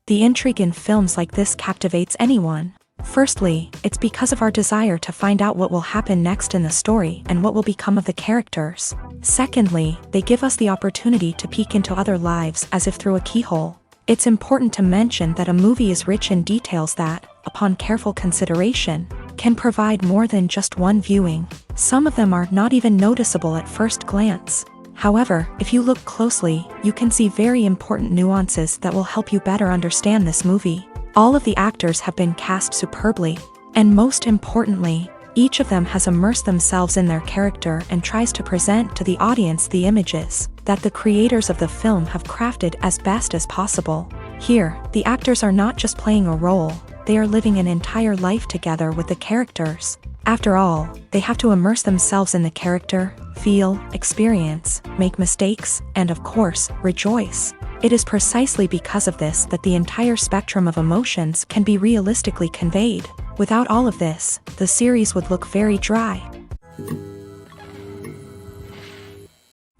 The intrigue in films like this captivates anyone. Firstly, it's because of our desire to find out what will happen next in the story and what will become of the characters. Secondly, they give us the opportunity to peek into other lives as if through a keyhole. It's important to mention that a movie is rich in details that, upon careful consideration, can provide more than just one viewing. Some of them are not even noticeable at first glance. However, if you look closely, you can see very important nuances that will help you better understand this movie. All of the actors have been cast superbly, and most importantly, each of them has immersed themselves in their character and tries to present to the audience the images that the creators of the film have crafted as best as possible. Here, the actors are not just playing a role, they are living an entire life together with the characters. After all, they have to immerse themselves in the character, feel, experience, make mistakes, and of course, rejoice. It is precisely because of this that the entire spectrum of emotions can be realistically conveyed. Without all of this, the series would look very dry.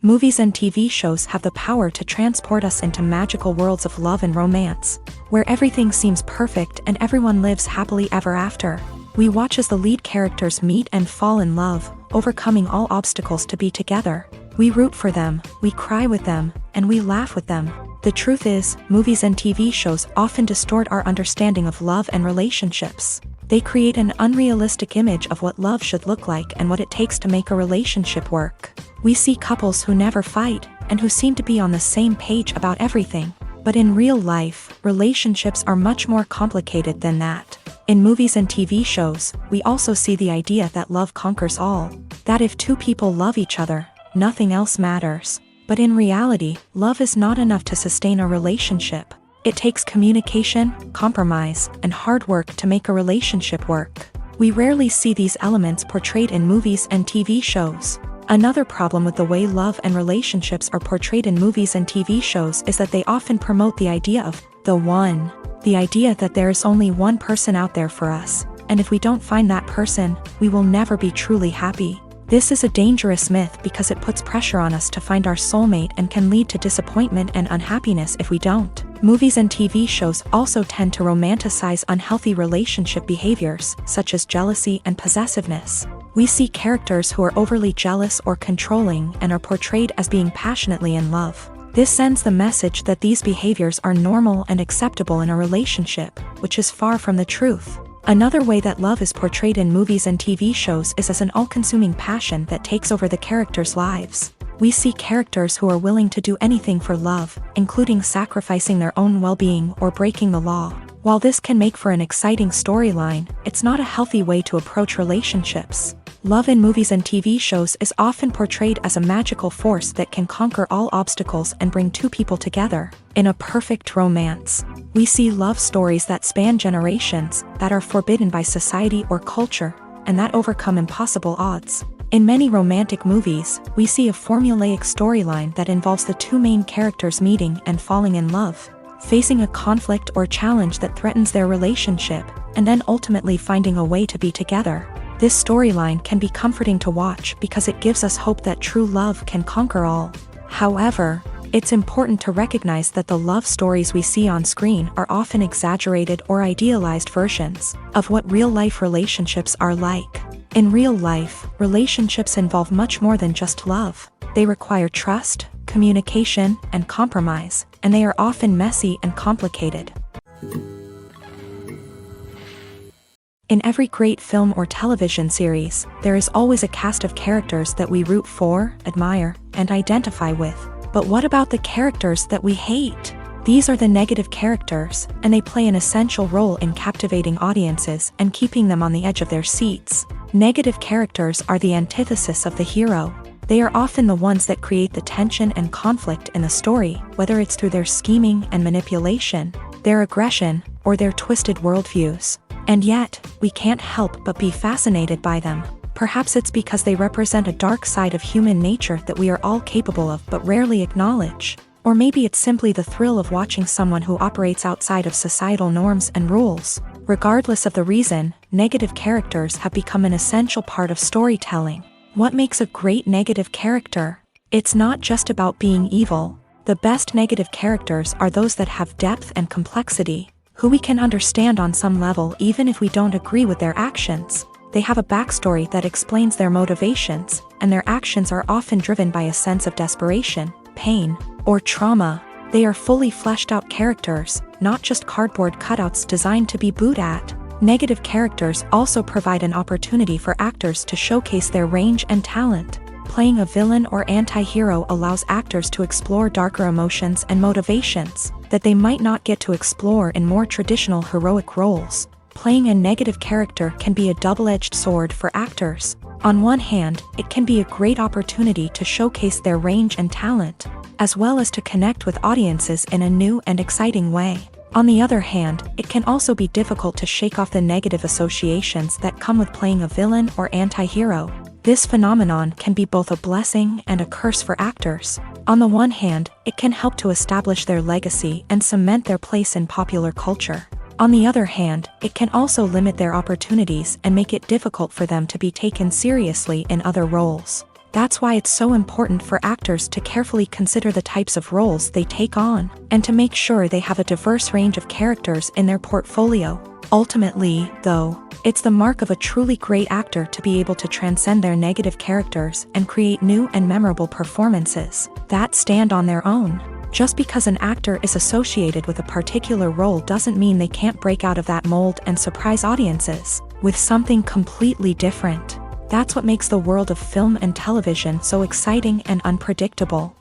Movies and TV shows have the power to transport us into magical worlds of love and romance, where everything seems perfect and everyone lives happily ever after. We watch as the lead characters meet and fall in love, overcoming all obstacles to be together. We root for them, we cry with them, and we laugh with them. The truth is, movies and TV shows often distort our understanding of love and relationships. They create an unrealistic image of what love should look like and what it takes to make a relationship work. We see couples who never fight, and who seem to be on the same page about everything. But in real life, relationships are much more complicated than that. In movies and TV shows, we also see the idea that love conquers all. That if two people love each other, nothing else matters. But in reality, love is not enough to sustain a relationship. It takes communication, compromise, and hard work to make a relationship work. We rarely see these elements portrayed in movies and TV shows. Another problem with the way love and relationships are portrayed in movies and TV shows is that they often promote the idea of the one. The idea that there is only one person out there for us, and if we don't find that person, we will never be truly happy. This is a dangerous myth because it puts pressure on us to find our soulmate and can lead to disappointment and unhappiness if we don't. Movies and TV shows also tend to romanticize unhealthy relationship behaviors, such as jealousy and possessiveness. We see characters who are overly jealous or controlling and are portrayed as being passionately in love. This sends the message that these behaviors are normal and acceptable in a relationship, which is far from the truth. Another way that love is portrayed in movies and TV shows is as an all-consuming passion that takes over the characters' lives. We see characters who are willing to do anything for love, including sacrificing their own well-being or breaking the law. While this can make for an exciting storyline, it's not a healthy way to approach relationships. Love in movies and TV shows is often portrayed as a magical force that can conquer all obstacles and bring two people together. In a perfect romance, we see love stories that span generations, that are forbidden by society or culture, and that overcome impossible odds. In many romantic movies, we see a formulaic storyline that involves the two main characters meeting and falling in love, facing a conflict or challenge that threatens their relationship, and then ultimately finding a way to be together. This storyline can be comforting to watch because it gives us hope that true love can conquer all. However, it's important to recognize that the love stories we see on screen are often exaggerated or idealized versions of what real-life relationships are like. In real life, relationships involve much more than just love. They require trust, communication, and compromise, and they are often messy and complicated. In every great film or television series, there is always a cast of characters that we root for, admire, and identify with. But what about the characters that we hate? These are the negative characters, and they play an essential role in captivating audiences and keeping them on the edge of their seats. Negative characters are the antithesis of the hero. They are often the ones that create the tension and conflict in the story, whether it's through their scheming and manipulation, their aggression, or their twisted worldviews. And yet, we can't help but be fascinated by them. Perhaps it's because they represent a dark side of human nature that we are all capable of but rarely acknowledge. Or maybe it's simply the thrill of watching someone who operates outside of societal norms and rules. Regardless of the reason, negative characters have become an essential part of storytelling. What makes a great negative character? It's not just about being evil. The best negative characters are those that have depth and complexity, who we can understand on some level even if we don't agree with their actions. They have a backstory that explains their motivations, and their actions are often driven by a sense of desperation, pain, or trauma. They are fully fleshed out characters, not just cardboard cutouts designed to be booed at. Negative characters also provide an opportunity for actors to showcase their range and talent. Playing a villain or anti-hero allows actors to explore darker emotions and motivations that they might not get to explore in more traditional heroic roles. Playing a negative character can be a double-edged sword for actors. On one hand, it can be a great opportunity to showcase their range and talent, as well as to connect with audiences in a new and exciting way. On the other hand, it can also be difficult to shake off the negative associations that come with playing a villain or anti-hero. This phenomenon can be both a blessing and a curse for actors. On the one hand, it can help to establish their legacy and cement their place in popular culture. On the other hand, it can also limit their opportunities and make it difficult for them to be taken seriously in other roles. That's why it's so important for actors to carefully consider the types of roles they take on, and to make sure they have a diverse range of characters in their portfolio. Ultimately, though, it's the mark of a truly great actor to be able to transcend their negative characters and create new and memorable performances that stand on their own. Just because an actor is associated with a particular role doesn't mean they can't break out of that mold and surprise audiences with something completely different. That's what makes the world of film and television so exciting and unpredictable.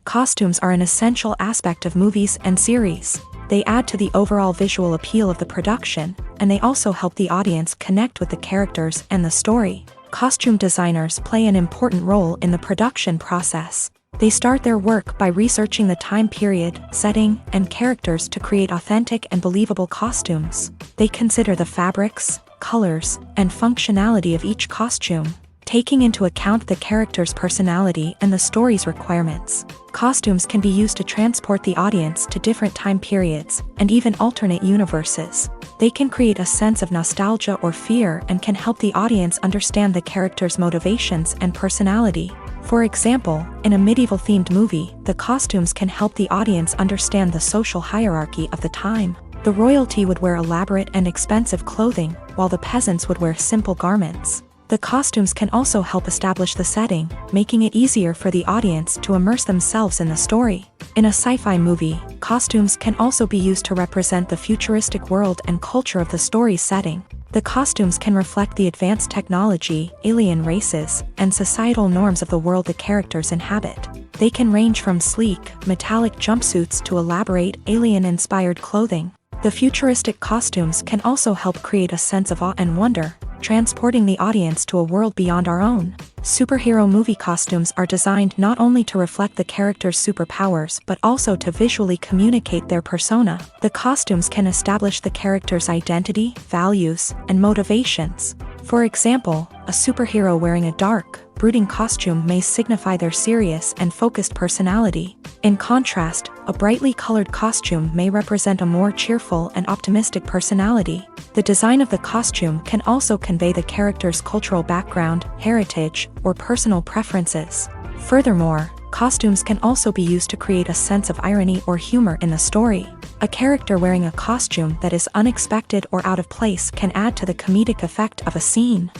Costumes are an essential aspect of movies and series. They add to the overall visual appeal of the production, and they also help the audience connect with the characters and the story. Costume designers play an important role in the production process. They start their work by researching the time period, setting, and characters to create authentic and believable costumes. They consider the fabrics, colors, and functionality of each costume, taking into account the character's personality and the story's requirements. Costumes can be used to transport the audience to different time periods and even alternate universes. They can create a sense of nostalgia or fear and can help the audience understand the character's motivations and personality. For example, in a medieval-themed movie, the costumes can help the audience understand the social hierarchy of the time. The royalty would wear elaborate and expensive clothing, while the peasants would wear simple garments. The costumes can also help establish the setting, making it easier for the audience to immerse themselves in the story. In a sci-fi movie, costumes can also be used to represent the futuristic world and culture of the story's setting. The costumes can reflect the advanced technology, alien races, and societal norms of the world the characters inhabit. They can range from sleek, metallic jumpsuits to elaborate, alien-inspired clothing. The futuristic costumes can also help create a sense of awe and wonder, transporting the audience to a world beyond our own. Superhero movie costumes are designed not only to reflect the character's superpowers but also to visually communicate their persona. The costumes can establish the character's identity, values, and motivations. For example, a superhero wearing a dark, brooding costume may signify their serious and focused personality. In contrast, a brightly colored costume may represent a more cheerful and optimistic personality. The design of the costume can also convey the character's cultural background, heritage, or personal preferences. Furthermore, costumes can also be used to create a sense of irony or humor in the story. A character wearing a costume that is unexpected or out of place can add to the comedic effect of a scene.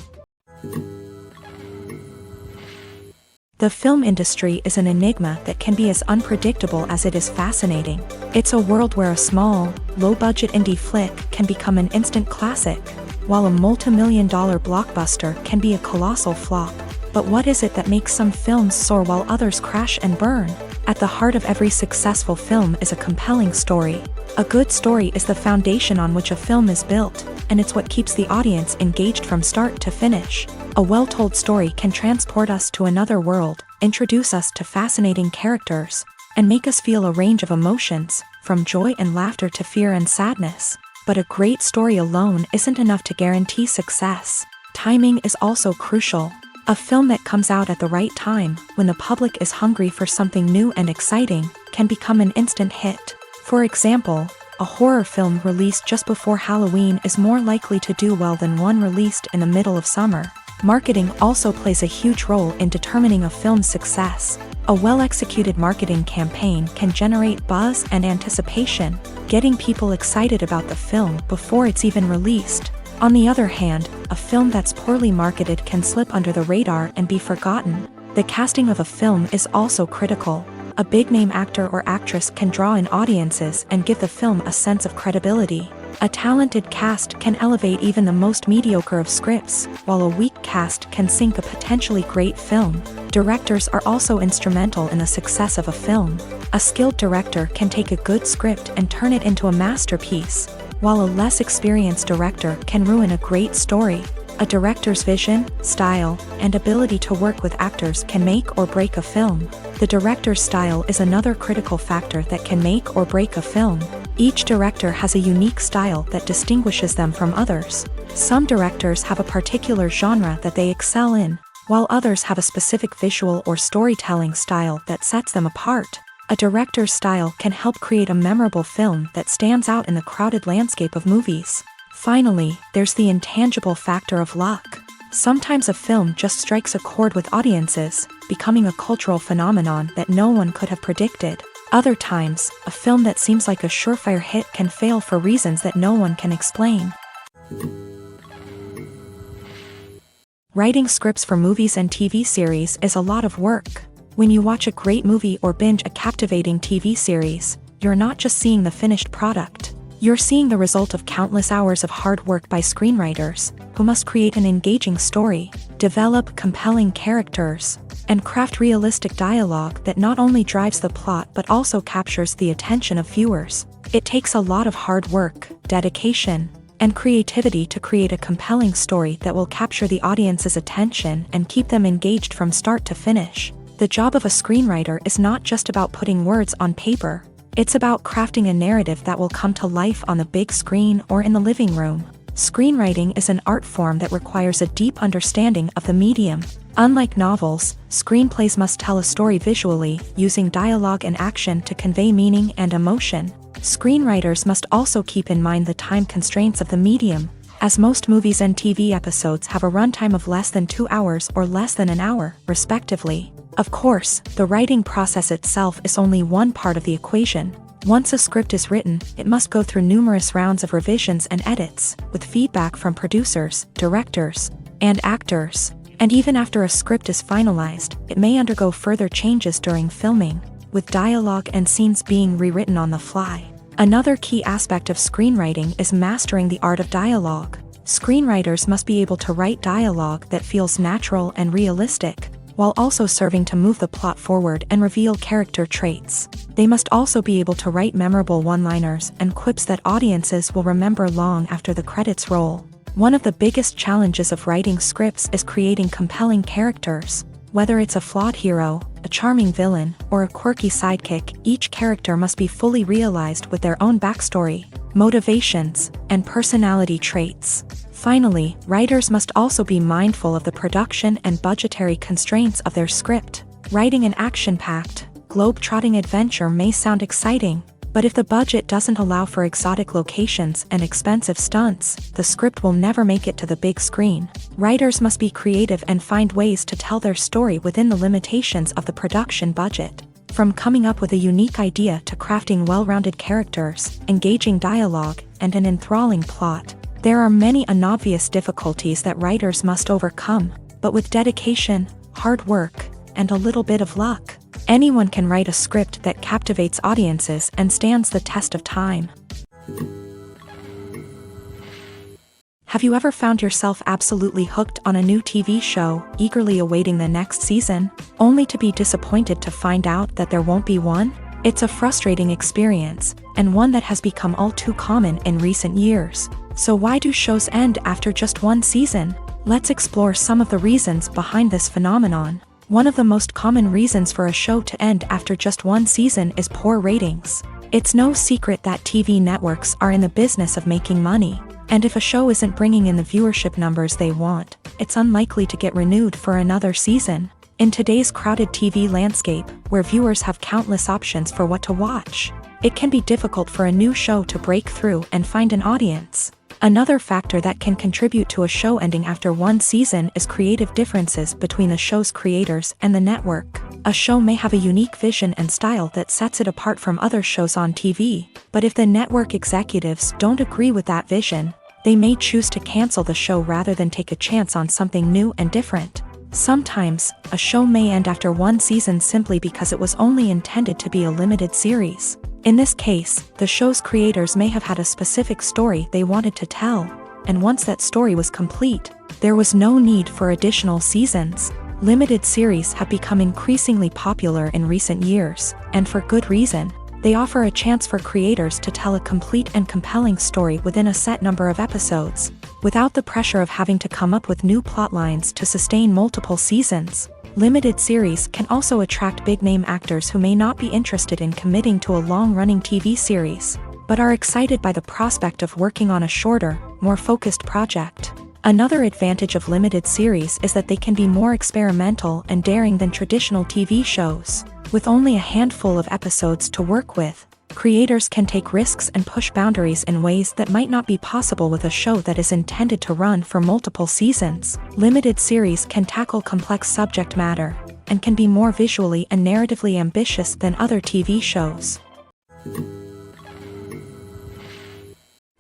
The film industry is an enigma that can be as unpredictable as it is fascinating. It's a world where a small, low-budget indie flick can become an instant classic, while a multi-million-dollar blockbuster can be a colossal flop. But what is it that makes some films soar while others crash and burn? At the heart of every successful film is a compelling story. A good story is the foundation on which a film is built, and it's what keeps the audience engaged from start to finish. A well-told story can transport us to another world, introduce us to fascinating characters, and make us feel a range of emotions, from joy and laughter to fear and sadness. But a great story alone isn't enough to guarantee success. Timing is also crucial. A film that comes out at the right time, when the public is hungry for something new and exciting, can become an instant hit. For example, a horror film released just before Halloween is more likely to do well than one released in the middle of summer. Marketing also plays a huge role in determining a film's success. A well-executed marketing campaign can generate buzz and anticipation, getting people excited about the film before it's even released. On the other hand, a film that's poorly marketed can slip under the radar and be forgotten. The casting of a film is also critical. A big-name actor or actress can draw in audiences and give the film a sense of credibility. A talented cast can elevate even the most mediocre of scripts, while a weak cast can sink a potentially great film. Directors are also instrumental in the success of a film. A skilled director can take a good script and turn it into a masterpiece, while a less experienced director can ruin a great story. A director's vision, style, and ability to work with actors can make or break a film. The director's style is another critical factor that can make or break a film. Each director has a unique style that distinguishes them from others. Some directors have a particular genre that they excel in, while others have a specific visual or storytelling style that sets them apart. A director's style can help create a memorable film that stands out in the crowded landscape of movies. Finally, there's the intangible factor of luck. Sometimes a film just strikes a chord with audiences, becoming a cultural phenomenon that no one could have predicted. Other times, a film that seems like a surefire hit can fail for reasons that no one can explain. Writing scripts for movies and TV series is a lot of work. When you watch a great movie or binge a captivating TV series, you're not just seeing the finished product. You're seeing the result of countless hours of hard work by screenwriters, who must create an engaging story, develop compelling characters, and craft realistic dialogue that not only drives the plot but also captures the attention of viewers. It takes a lot of hard work, dedication, and creativity to create a compelling story that will capture the audience's attention and keep them engaged from start to finish. The job of a screenwriter is not just about putting words on paper. It's about crafting a narrative that will come to life on the big screen or in the living room. Screenwriting is an art form that requires a deep understanding of the medium. Unlike novels, screenplays must tell a story visually, using dialogue and action to convey meaning and emotion. Screenwriters must also keep in mind the time constraints of the medium, as most movies and TV episodes have a runtime of less than 2 hours or less than an hour, respectively. Of course, the writing process itself is only one part of the equation. Once a script is written, it must go through numerous rounds of revisions and edits, with feedback from producers, directors, and actors. And even after a script is finalized, it may undergo further changes during filming, with dialogue and scenes being rewritten on the fly. Another key aspect of screenwriting is mastering the art of dialogue. Screenwriters must be able to write dialogue that feels natural and realistic, while also serving to move the plot forward and reveal character traits. They must also be able to write memorable one-liners and quips that audiences will remember long after the credits roll. One of the biggest challenges of writing scripts is creating compelling characters. Whether it's a flawed hero, a charming villain, or a quirky sidekick, each character must be fully realized with their own backstory, motivations, and personality traits. Finally, writers must also be mindful of the production and budgetary constraints of their script. Writing an action-packed, globe-trotting adventure may sound exciting, but if the budget doesn't allow for exotic locations and expensive stunts, the script will never make it to the big screen. Writers must be creative and find ways to tell their story within the limitations of the production budget. From coming up with a unique idea to crafting well-rounded characters, engaging dialogue, and an enthralling plot, there are many unobvious difficulties that writers must overcome, but with dedication, hard work, and a little bit of luck. Anyone can write a script that captivates audiences and stands the test of time. Have you ever found yourself absolutely hooked on a new TV show, eagerly awaiting the next season, only to be disappointed to find out that there won't be one? It's a frustrating experience, and one that has become all too common in recent years. So why do shows end after just one season? Let's explore some of the reasons behind this phenomenon. One of the most common reasons for a show to end after just one season is poor ratings. It's no secret that TV networks are in the business of making money. And if a show isn't bringing in the viewership numbers they want, it's unlikely to get renewed for another season. In today's crowded TV landscape, where viewers have countless options for what to watch, it can be difficult for a new show to break through and find an audience. Another factor that can contribute to a show ending after one season is creative differences between the show's creators and the network. A show may have a unique vision and style that sets it apart from other shows on TV, but if the network executives don't agree with that vision, they may choose to cancel the show rather than take a chance on something new and different. Sometimes, a show may end after one season simply because it was only intended to be a limited series. In this case, the show's creators may have had a specific story they wanted to tell, and once that story was complete, there was no need for additional seasons. Limited series have become increasingly popular in recent years, and for good reason. They offer a chance for creators to tell a complete and compelling story within a set number of episodes, without the pressure of having to come up with new plotlines to sustain multiple seasons. Limited series can also attract big-name actors who may not be interested in committing to a long-running TV series, but are excited by the prospect of working on a shorter, more focused project. Another advantage of limited series is that they can be more experimental and daring than traditional TV shows. With only a handful of episodes to work with, creators can take risks and push boundaries in ways that might not be possible with a show that is intended to run for multiple seasons. Limited series can tackle complex subject matter, and can be more visually and narratively ambitious than other TV shows.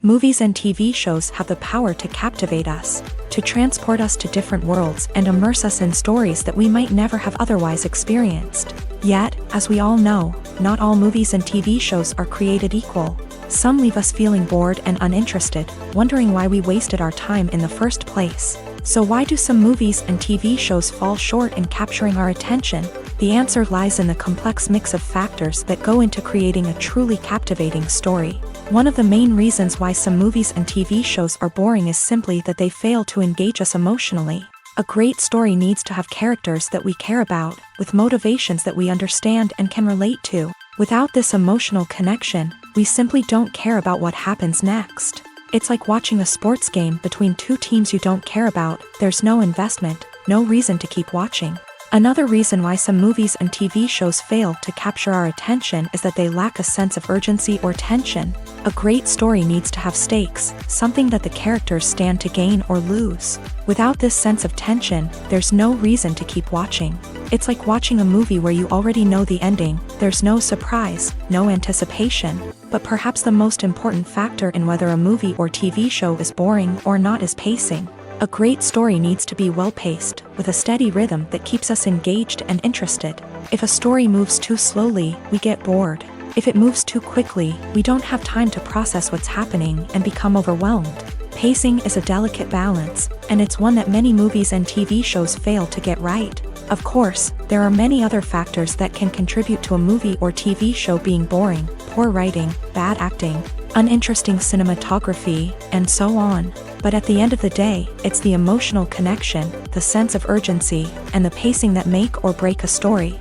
Movies and TV shows have the power to captivate us, to transport us to different worlds and immerse us in stories that we might never have otherwise experienced. Yet, as we all know, not all movies and TV shows are created equal. Some leave us feeling bored and uninterested, wondering why we wasted our time in the first place. So why do some movies and TV shows fall short in capturing our attention? The answer lies in the complex mix of factors that go into creating a truly captivating story. One of the main reasons why some movies and TV shows are boring is simply that they fail to engage us emotionally. A great story needs to have characters that we care about, with motivations that we understand and can relate to. Without this emotional connection, we simply don't care about what happens next. It's like watching a sports game between two teams you don't care about. There's no investment, no reason to keep watching. Another reason why some movies and TV shows fail to capture our attention is that they lack a sense of urgency or tension. A great story needs to have stakes, something that the characters stand to gain or lose. Without this sense of tension, there's no reason to keep watching. It's like watching a movie where you already know the ending. There's no surprise, no anticipation. But perhaps the most important factor in whether a movie or TV show is boring or not is pacing. A great story needs to be well-paced, with a steady rhythm that keeps us engaged and interested. If a story moves too slowly, we get bored. If it moves too quickly, we don't have time to process what's happening and become overwhelmed. Pacing is a delicate balance, and it's one that many movies and TV shows fail to get right. Of course, there are many other factors that can contribute to a movie or TV show being boring: poor writing, bad acting, uninteresting cinematography, and so on. But at the end of the day, it's the emotional connection, the sense of urgency, and the pacing that make or break a story.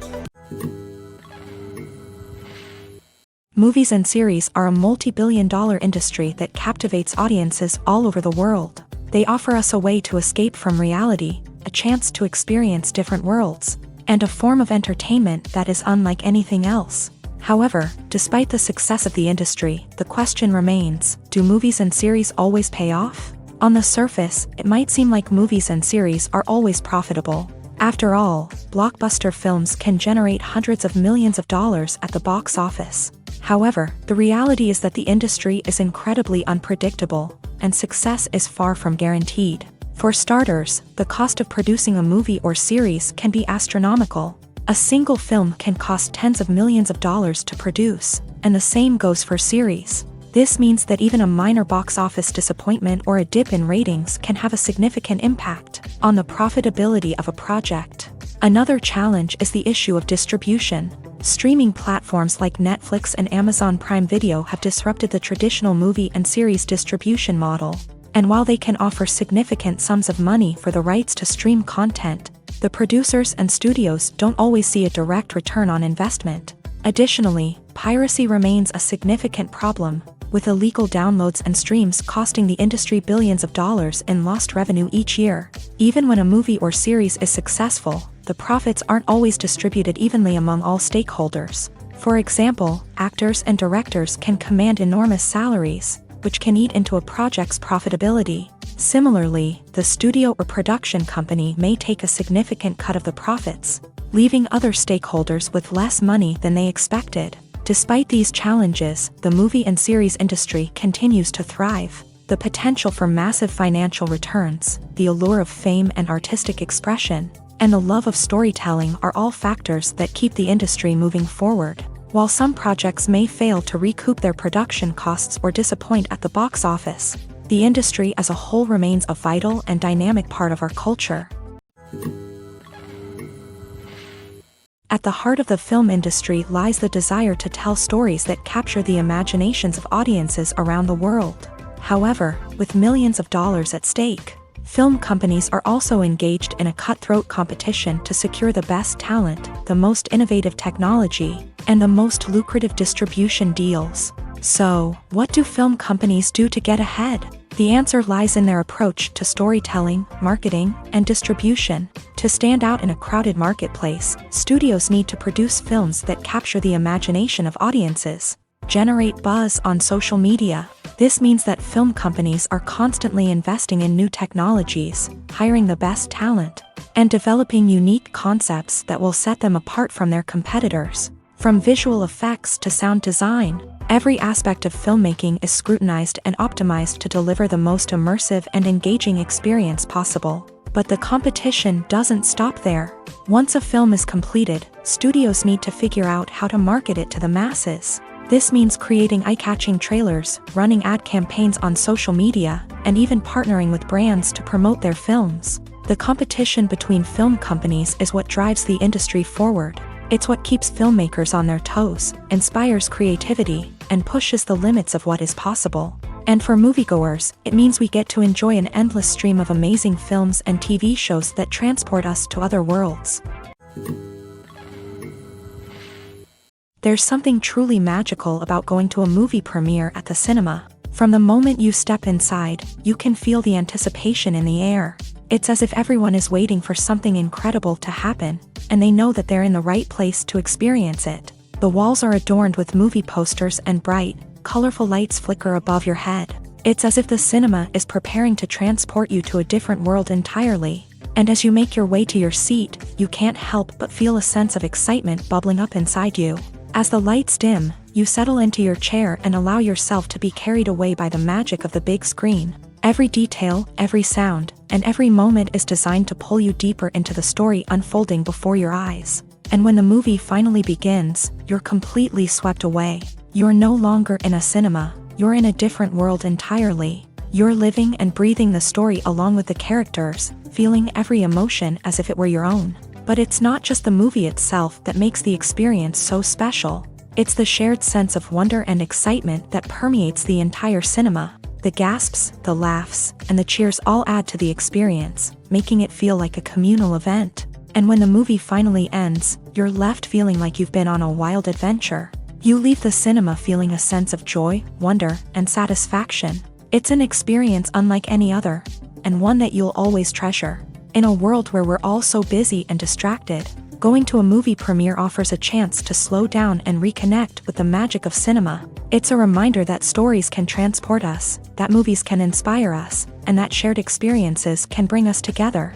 Movies and series are a multi-billion-dollar industry that captivates audiences all over the world. They offer us a way to escape from reality, a chance to experience different worlds, and a form of entertainment that is unlike anything else. However, despite the success of the industry, the question remains, do movies and series always pay off? On the surface, it might seem like movies and series are always profitable. After all, blockbuster films can generate hundreds of millions of dollars at the box office. However, the reality is that the industry is incredibly unpredictable, and success is far from guaranteed. For starters, the cost of producing a movie or series can be astronomical. A single film can cost tens of millions of dollars to produce, and the same goes for series. This means that even a minor box office disappointment or a dip in ratings can have a significant impact on the profitability of a project. Another challenge is the issue of distribution. Streaming platforms like Netflix and Amazon Prime Video have disrupted the traditional movie and series distribution model. And while they can offer significant sums of money for the rights to stream content, the producers and studios don't always see a direct return on investment. Additionally, piracy remains a significant problem, with illegal downloads and streams costing the industry billions of dollars in lost revenue each year. Even when a movie or series is successful, the profits aren't always distributed evenly among all stakeholders. For example, actors and directors can command enormous salaries, which can eat into a project's profitability. Similarly, the studio or production company may take a significant cut of the profits, leaving other stakeholders with less money than they expected. Despite these challenges, the movie and series industry continues to thrive. The potential for massive financial returns, the allure of fame and artistic expression, and the love of storytelling are all factors that keep the industry moving forward. While some projects may fail to recoup their production costs or disappoint at the box office, the industry as a whole remains a vital and dynamic part of our culture. At the heart of the film industry lies the desire to tell stories that capture the imaginations of audiences around the world. However, with millions of dollars at stake, film companies are also engaged in a cutthroat competition to secure the best talent, the most innovative technology, and the most lucrative distribution deals. So, what do film companies do to get ahead? The answer lies in their approach to storytelling, marketing, and distribution. To stand out in a crowded marketplace, studios need to produce films that capture the imagination of audiences, generate buzz on social media. This means that film companies are constantly investing in new technologies, hiring the best talent, and developing unique concepts that will set them apart from their competitors. From visual effects to sound design, every aspect of filmmaking is scrutinized and optimized to deliver the most immersive and engaging experience possible. But the competition doesn't stop there. Once a film is completed, studios need to figure out how to market it to the masses. This means creating eye-catching trailers, running ad campaigns on social media, and even partnering with brands to promote their films. The competition between film companies is what drives the industry forward. It's what keeps filmmakers on their toes, inspires creativity, and pushes the limits of what is possible. And for moviegoers, it means we get to enjoy an endless stream of amazing films and TV shows that transport us to other worlds. There's something truly magical about going to a movie premiere at the cinema. From the moment you step inside, you can feel the anticipation in the air. It's as if everyone is waiting for something incredible to happen, and they know that they're in the right place to experience it. The walls are adorned with movie posters and bright, colorful lights flicker above your head. It's as if the cinema is preparing to transport you to a different world entirely. And as you make your way to your seat, you can't help but feel a sense of excitement bubbling up inside you. As the lights dim, you settle into your chair and allow yourself to be carried away by the magic of the big screen. Every detail, every sound, and every moment is designed to pull you deeper into the story unfolding before your eyes. And when the movie finally begins, you're completely swept away. You're no longer in a cinema, you're in a different world entirely. You're living and breathing the story along with the characters, feeling every emotion as if it were your own. But it's not just the movie itself that makes the experience so special. It's the shared sense of wonder and excitement that permeates the entire cinema. The gasps, the laughs, and the cheers all add to the experience, making it feel like a communal event. And when the movie finally ends, you're left feeling like you've been on a wild adventure. You leave the cinema feeling a sense of joy, wonder, and satisfaction. It's an experience unlike any other, and one that you'll always treasure. In a world where we're all so busy and distracted, going to a movie premiere offers a chance to slow down and reconnect with the magic of cinema. It's a reminder that stories can transport us, that movies can inspire us, and that shared experiences can bring us together.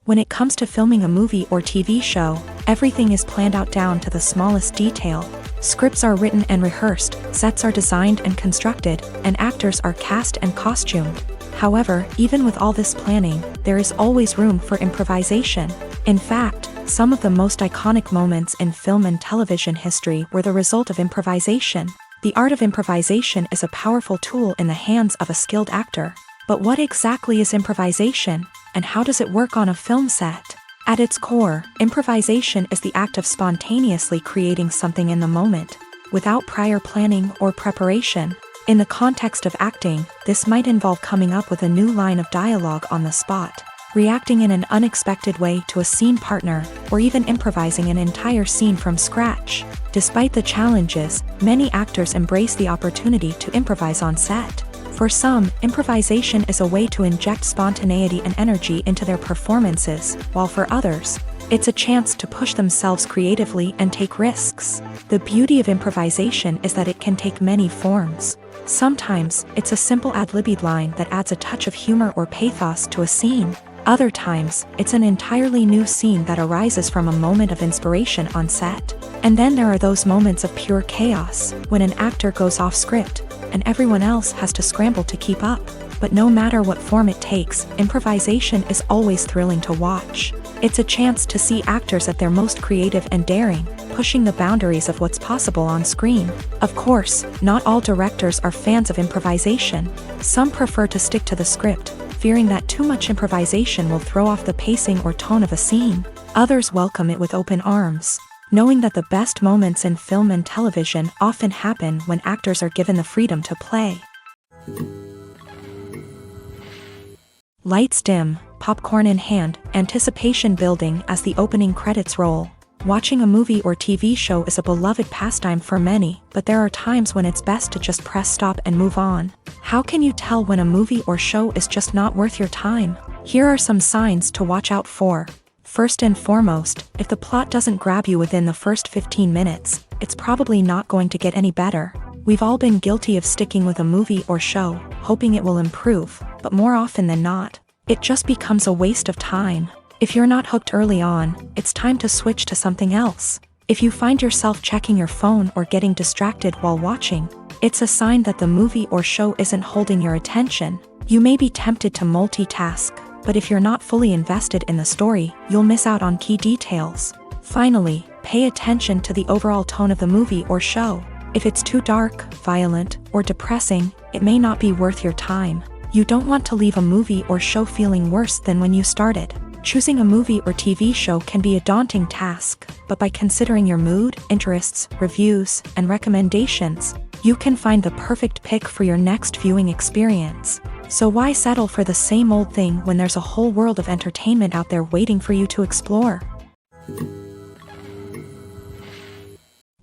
When it comes to filming a movie or TV show, everything is planned out down to the smallest detail. Scripts are written and rehearsed, sets are designed and constructed, and actors are cast and costumed. However, even with all this planning, there is always room for improvisation. In fact, some of the most iconic moments in film and television history were the result of improvisation. The art of improvisation is a powerful tool in the hands of a skilled actor. But what exactly is improvisation, and how does it work on a film set? At its core, improvisation is the act of spontaneously creating something in the moment, without prior planning or preparation. In the context of acting, this might involve coming up with a new line of dialogue on the spot, reacting in an unexpected way to a scene partner, or even improvising an entire scene from scratch. Despite the challenges, many actors embrace the opportunity to improvise on set. For some, improvisation is a way to inject spontaneity and energy into their performances, while for others, it's a chance to push themselves creatively and take risks. The beauty of improvisation is that it can take many forms. Sometimes, it's a simple ad-libbed line that adds a touch of humor or pathos to a scene. Other times, it's an entirely new scene that arises from a moment of inspiration on set. And then there are those moments of pure chaos, when an actor goes off script, and everyone else has to scramble to keep up. But no matter what form it takes, improvisation is always thrilling to watch. It's a chance to see actors at their most creative and daring, pushing the boundaries of what's possible on screen. Of course, not all directors are fans of improvisation. Some prefer to stick to the script, fearing that too much improvisation will throw off the pacing or tone of a scene. Others welcome it with open arms, knowing that the best moments in film and television often happen when actors are given the freedom to play. Lights dim, popcorn in hand, anticipation building as the opening credits roll. Watching a movie or TV show is a beloved pastime for many, but there are times when it's best to just press stop and move on. How can you tell when a movie or show is just not worth your time? Here are some signs to watch out for. First and foremost, if the plot doesn't grab you within the first 15 minutes, it's probably not going to get any better. We've all been guilty of sticking with a movie or show, hoping it will improve, but more often than not, it just becomes a waste of time. If you're not hooked early on, it's time to switch to something else. If you find yourself checking your phone or getting distracted while watching, it's a sign that the movie or show isn't holding your attention. You may be tempted to multitask, but if you're not fully invested in the story, you'll miss out on key details. Finally, pay attention to the overall tone of the movie or show. If it's too dark, violent, or depressing, it may not be worth your time. You don't want to leave a movie or show feeling worse than when you started. Choosing a movie or TV show can be a daunting task, but by considering your mood, interests, reviews, and recommendations, you can find the perfect pick for your next viewing experience. So why settle for the same old thing when there's a whole world of entertainment out there waiting for you to explore?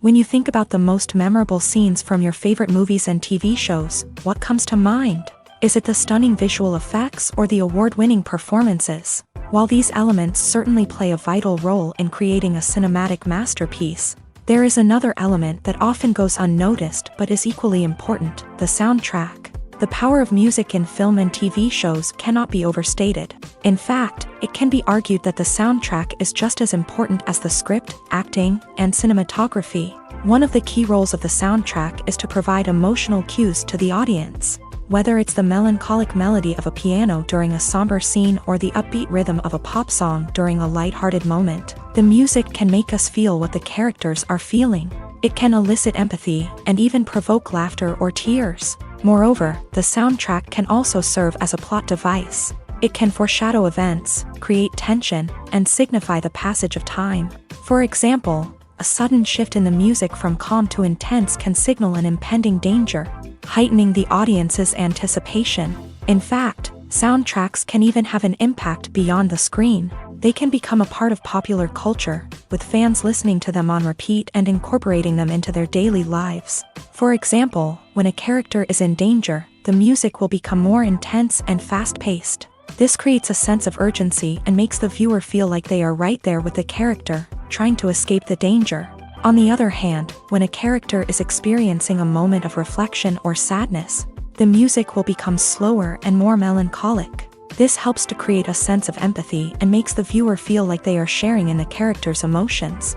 When you think about the most memorable scenes from your favorite movies and TV shows, what comes to mind? Is it the stunning visual effects or the award-winning performances? While these elements certainly play a vital role in creating a cinematic masterpiece, there is another element that often goes unnoticed but is equally important: the soundtrack. The power of music in film and TV shows cannot be overstated. In fact, it can be argued that the soundtrack is just as important as the script, acting, and cinematography. One of the key roles of the soundtrack is to provide emotional cues to the audience. Whether it's the melancholic melody of a piano during a somber scene or the upbeat rhythm of a pop song during a lighthearted moment, the music can make us feel what the characters are feeling. It can elicit empathy and even provoke laughter or tears. Moreover, the soundtrack can also serve as a plot device. It can foreshadow events, create tension, and signify the passage of time. For example, a sudden shift in the music from calm to intense can signal an impending danger, heightening the audience's anticipation. In fact, soundtracks can even have an impact beyond the screen. They can become a part of popular culture, with fans listening to them on repeat and incorporating them into their daily lives. For example, when a character is in danger, the music will become more intense and fast-paced. This creates a sense of urgency and makes the viewer feel like they are right there with the character, trying to escape the danger. On the other hand, when a character is experiencing a moment of reflection or sadness, the music will become slower and more melancholic. This helps to create a sense of empathy and makes the viewer feel like they are sharing in the character's emotions.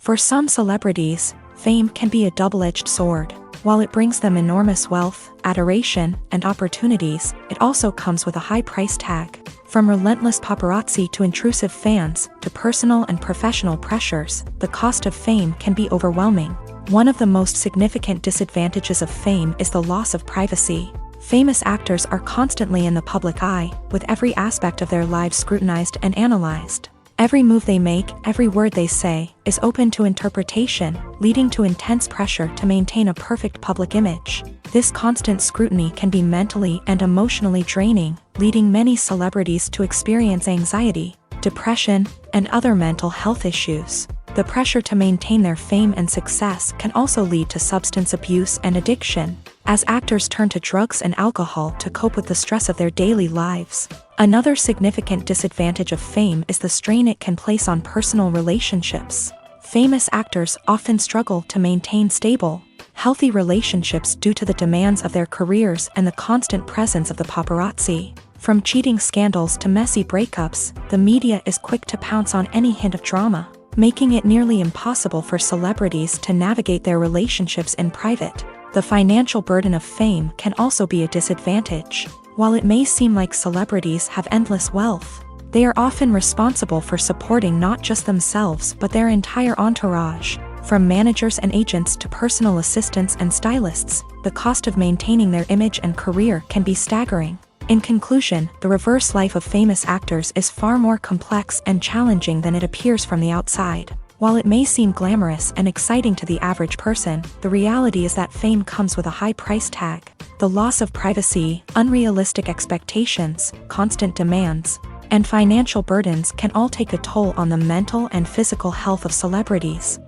For some celebrities, fame can be a double-edged sword. While it brings them enormous wealth, adoration, and opportunities, it also comes with a high price tag. From relentless paparazzi to intrusive fans, to personal and professional pressures, the cost of fame can be overwhelming. One of the most significant disadvantages of fame is the loss of privacy. Famous actors are constantly in the public eye, with every aspect of their lives scrutinized and analyzed. Every move they make, every word they say, is open to interpretation, leading to intense pressure to maintain a perfect public image. This constant scrutiny can be mentally and emotionally draining, leading many celebrities to experience anxiety, depression, and other mental health issues. The pressure to maintain their fame and success can also lead to substance abuse and addiction, as actors turn to drugs and alcohol to cope with the stress of their daily lives. Another significant disadvantage of fame is the strain it can place on personal relationships. Famous actors often struggle to maintain stable, healthy relationships due to the demands of their careers and the constant presence of the paparazzi. From cheating scandals to messy breakups, the media is quick to pounce on any hint of drama, making it nearly impossible for celebrities to navigate their relationships in private. The financial burden of fame can also be a disadvantage. While it may seem like celebrities have endless wealth, they are often responsible for supporting not just themselves but their entire entourage. From managers and agents to personal assistants and stylists, the cost of maintaining their image and career can be staggering. In conclusion, the reverse life of famous actors is far more complex and challenging than it appears from the outside. While it may seem glamorous and exciting to the average person, the reality is that fame comes with a high price tag. The loss of privacy, unrealistic expectations, constant demands, and financial burdens can all take a toll on the mental and physical health of celebrities.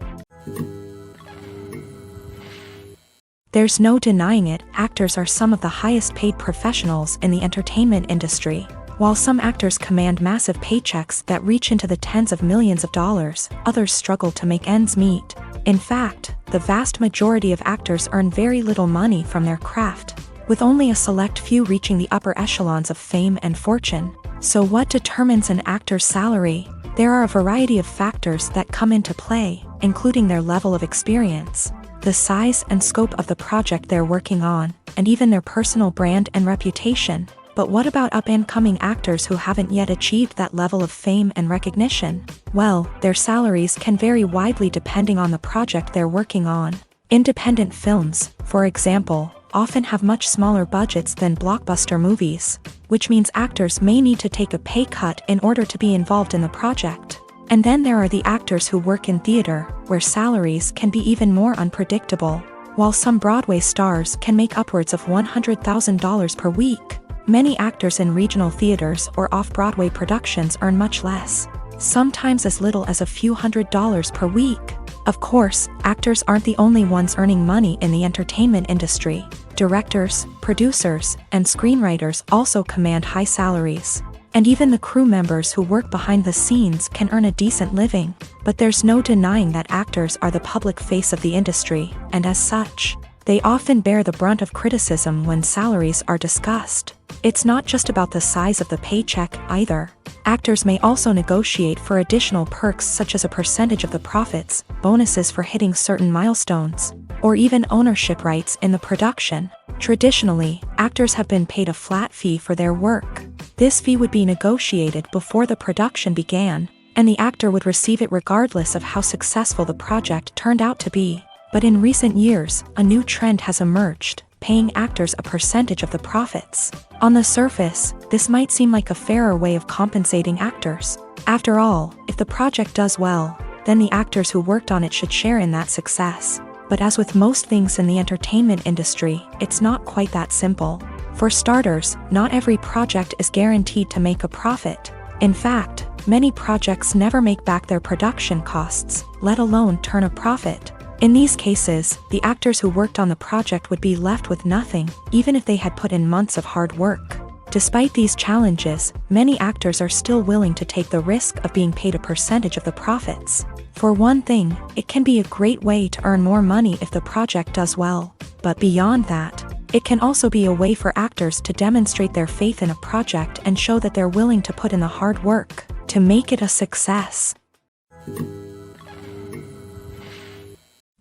There's no denying it, actors are some of the highest paid professionals in the entertainment industry. While some actors command massive paychecks that reach into the tens of millions of dollars, others struggle to make ends meet. In fact, the vast majority of actors earn very little money from their craft, with only a select few reaching the upper echelons of fame and fortune. So what determines an actor's salary? There are a variety of factors that come into play, including their level of experience, the size and scope of the project they're working on, and even their personal brand and reputation. But what about up-and-coming actors who haven't yet achieved that level of fame and recognition? Well, their salaries can vary widely depending on the project they're working on. Independent films, for example, often have much smaller budgets than blockbuster movies, which means actors may need to take a pay cut in order to be involved in the project. And then there are the actors who work in theater, where salaries can be even more unpredictable. While some Broadway stars can make upwards of $100,000 per week, many actors in regional theaters or off-Broadway productions earn much less, sometimes as little as a few $100s per week. Of course, actors aren't the only ones earning money in the entertainment industry. Directors, producers, and screenwriters also command high salaries. And even the crew members who work behind the scenes can earn a decent living. But there's no denying that actors are the public face of the industry, and as such, they often bear the brunt of criticism when salaries are discussed. It's not just about the size of the paycheck, either. Actors may also negotiate for additional perks such as a percentage of the profits, bonuses for hitting certain milestones, or even ownership rights in the production. Traditionally, actors have been paid a flat fee for their work. This fee would be negotiated before the production began, and the actor would receive it regardless of how successful the project turned out to be. But in recent years, a new trend has emerged, paying actors a percentage of the profits. On the surface, this might seem like a fairer way of compensating actors. After all, if the project does well, then the actors who worked on it should share in that success. But as with most things in the entertainment industry, it's not quite that simple. For starters, not every project is guaranteed to make a profit. In fact, many projects never make back their production costs, let alone turn a profit. In these cases, the actors who worked on the project would be left with nothing, even if they had put in months of hard work. Despite these challenges, many actors are still willing to take the risk of being paid a percentage of the profits. For one thing, it can be a great way to earn more money if the project does well. But beyond that, it can also be a way for actors to demonstrate their faith in a project and show that they're willing to put in the hard work to make it a success.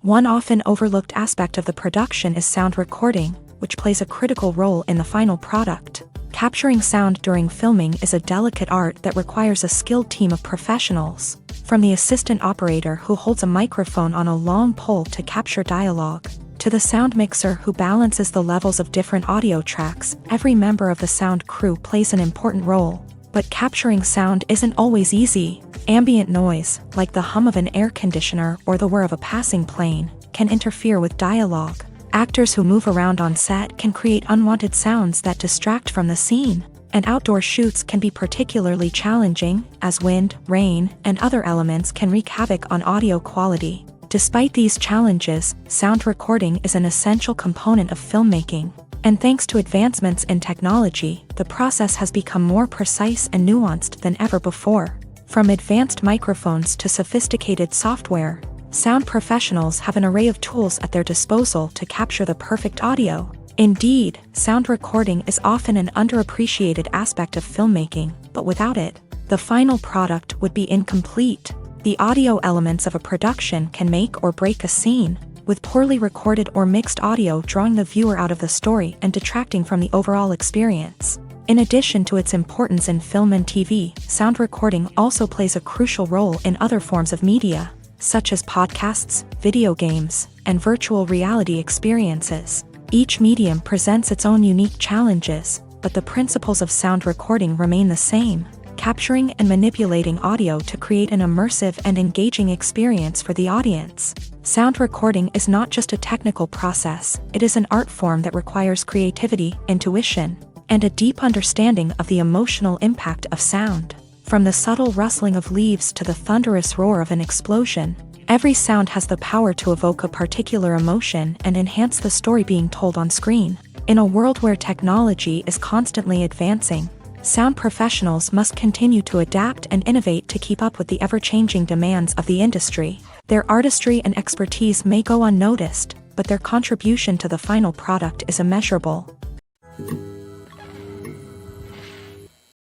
One often overlooked aspect of the production is sound recording, which plays a critical role in the final product. Capturing sound during filming is a delicate art that requires a skilled team of professionals, from the assistant operator who holds a microphone on a long pole to capture dialogue, to the sound mixer who balances the levels of different audio tracks. Every member of the sound crew plays an important role. But capturing sound isn't always easy. Ambient noise, like the hum of an air conditioner or the whir of a passing plane, can interfere with dialogue. Actors who move around on set can create unwanted sounds that distract from the scene. And outdoor shoots can be particularly challenging, as wind, rain, and other elements can wreak havoc on audio quality. Despite these challenges, sound recording is an essential component of filmmaking. And thanks to advancements in technology, the process has become more precise and nuanced than ever before. From advanced microphones to sophisticated software, sound professionals have an array of tools at their disposal to capture the perfect audio. Indeed, sound recording is often an underappreciated aspect of filmmaking, but without it, the final product would be incomplete. The audio elements of a production can make or break a scene, with poorly recorded or mixed audio drawing the viewer out of the story and detracting from the overall experience. In addition to its importance in film and TV, sound recording also plays a crucial role in other forms of media, such as podcasts, video games, and virtual reality experiences. Each medium presents its own unique challenges, but the principles of sound recording remain the same: capturing and manipulating audio to create an immersive and engaging experience for the audience. Sound recording is not just a technical process, it is an art form that requires creativity, intuition, and a deep understanding of the emotional impact of sound. From the subtle rustling of leaves to the thunderous roar of an explosion, every sound has the power to evoke a particular emotion and enhance the story being told on screen. In a world where technology is constantly advancing, sound professionals must continue to adapt and innovate to keep up with the ever-changing demands of the industry. Their artistry and expertise may go unnoticed, but their contribution to the final product is immeasurable.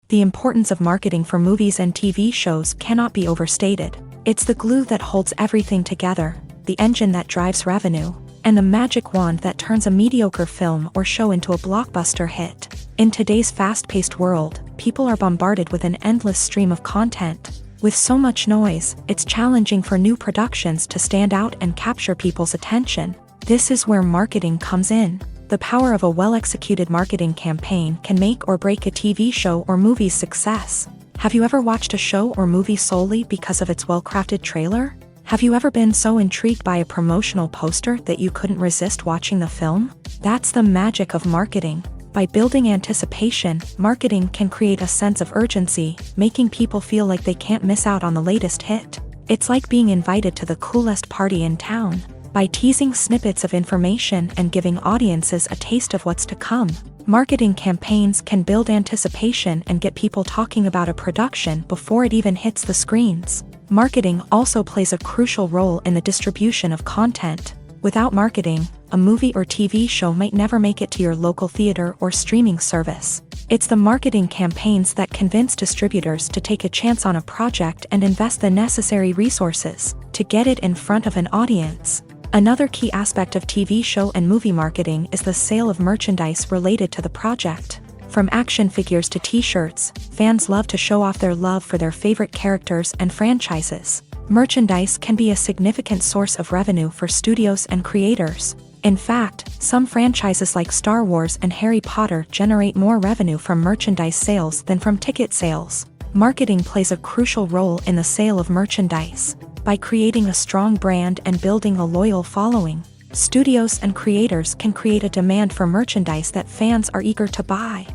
The importance of marketing for movies and TV shows cannot be overstated. It's the glue that holds everything together, the engine that drives revenue, and the magic wand that turns a mediocre film or show into a blockbuster hit. In today's fast-paced world, people are bombarded with an endless stream of content. With so much noise, it's challenging for new productions to stand out and capture people's attention. This is where marketing comes in. The power of a well-executed marketing campaign can make or break a TV show or movie's success. Have you ever watched a show or movie solely because of its well-crafted trailer? Have you ever been so intrigued by a promotional poster that you couldn't resist watching the film? That's the magic of marketing. By building anticipation, marketing can create a sense of urgency, making people feel like they can't miss out on the latest hit. It's like being invited to the coolest party in town. By teasing snippets of information and giving audiences a taste of what's to come, marketing campaigns can build anticipation and get people talking about a production before it even hits the screens. Marketing also plays a crucial role in the distribution of content. Without marketing, a movie or TV show might never make it to your local theater or streaming service. It's the marketing campaigns that convince distributors to take a chance on a project and invest the necessary resources to get it in front of an audience. Another key aspect of TV show and movie marketing is the sale of merchandise related to the project. From action figures to t-shirts, fans love to show off their love for their favorite characters and franchises. Merchandise can be a significant source of revenue for studios and creators. In fact, some franchises like Star Wars and Harry Potter generate more revenue from merchandise sales than from ticket sales. Marketing plays a crucial role in the sale of merchandise. By creating a strong brand and building a loyal following, studios and creators can create a demand for merchandise that fans are eager to buy.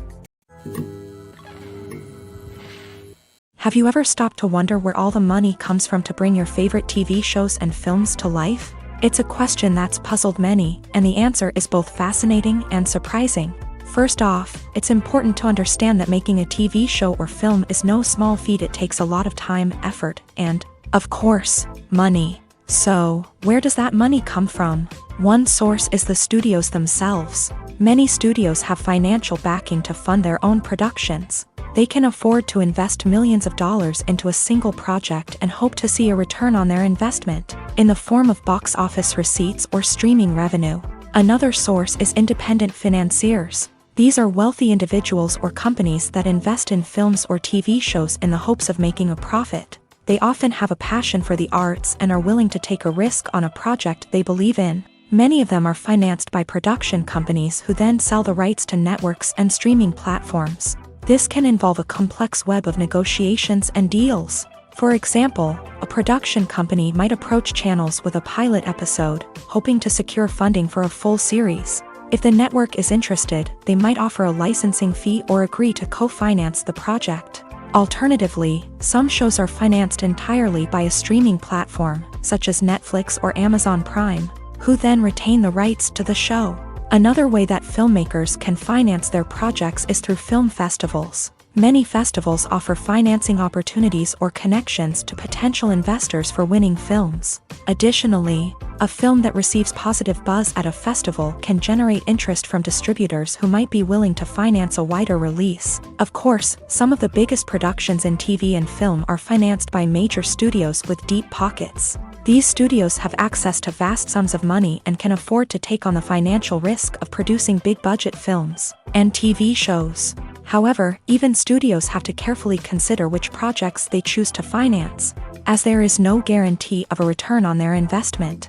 Have you ever stopped to wonder where all the money comes from to bring your favorite TV shows and films to life? It's a question that's puzzled many, and the answer is both fascinating and surprising. First off, it's important to understand that making a TV show or film is no small feat. It takes a lot of time, effort, and, of course, money. So, where does that money come from? One source is the studios themselves. Many studios have financial backing to fund their own productions. They can afford to invest millions of dollars into a single project and hope to see a return on their investment. in the form of box office receipts or streaming revenue. Another source is independent financiers. These are wealthy individuals or companies that invest in films or TV shows in the hopes of making a profit. They often have a passion for the arts and are willing to take a risk on a project they believe in. Many of them are financed by production companies who then sell the rights to networks and streaming platforms. This can involve a complex web of negotiations and deals. For example, a production company might approach channels with a pilot episode, hoping to secure funding for a full series. If the network is interested, they might offer a licensing fee or agree to co-finance the project. Alternatively, some shows are financed entirely by a streaming platform, such as Netflix or Amazon Prime, who then retain the rights to the show. Another way that filmmakers can finance their projects is through film festivals. Many festivals offer financing opportunities or connections to potential investors for winning films. Additionally, a film that receives positive buzz at a festival can generate interest from distributors who might be willing to finance a wider release. Of course, some of the biggest productions in TV and film are financed by major studios with deep pockets. These studios have access to vast sums of money and can afford to take on the financial risk of producing big-budget films and TV shows. However, even studios have to carefully consider which projects they choose to finance, as there is no guarantee of a return on their investment.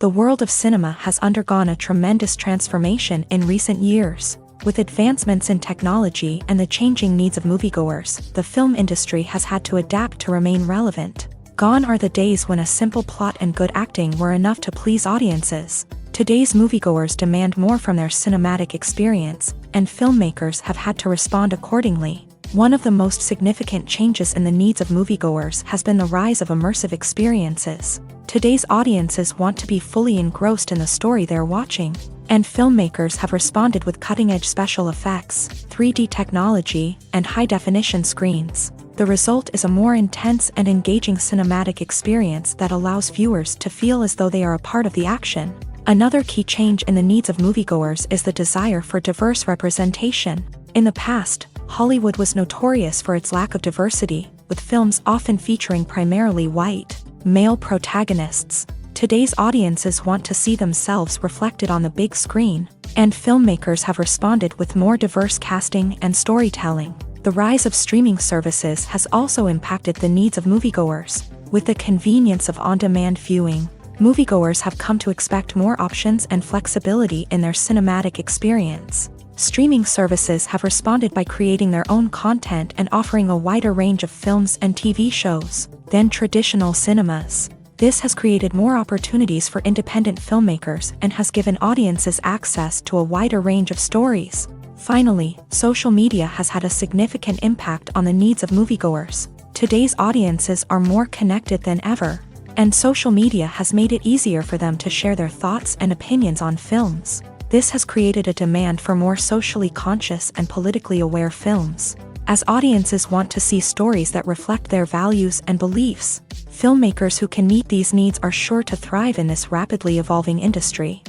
The world of cinema has undergone a tremendous transformation in recent years. With advancements in technology and the changing needs of moviegoers, the film industry has had to adapt to remain relevant. Gone are the days when a simple plot and good acting were enough to please audiences. Today's moviegoers demand more from their cinematic experience, and filmmakers have had to respond accordingly. One of the most significant changes in the needs of moviegoers has been the rise of immersive experiences. Today's audiences want to be fully engrossed in the story they're watching, and filmmakers have responded with cutting-edge special effects, 3D technology, and high-definition screens. The result is a more intense and engaging cinematic experience that allows viewers to feel as though they are a part of the action. Another key change in the needs of moviegoers is the desire for diverse representation. In the past, Hollywood was notorious for its lack of diversity, with films often featuring primarily white, male protagonists. Today's audiences want to see themselves reflected on the big screen, and filmmakers have responded with more diverse casting and storytelling. The rise of streaming services has also impacted the needs of moviegoers. With the convenience of on-demand viewing, moviegoers have come to expect more options and flexibility in their cinematic experience. Streaming services have responded by creating their own content and offering a wider range of films and TV shows than traditional cinemas. This has created more opportunities for independent filmmakers and has given audiences access to a wider range of stories. Finally, social media has had a significant impact on the needs of moviegoers. Today's audiences are more connected than ever, and social media has made it easier for them to share their thoughts and opinions on films. This has created a demand for more socially conscious and politically aware films. As audiences want to see stories that reflect their values and beliefs, filmmakers who can meet these needs are sure to thrive in this rapidly evolving industry.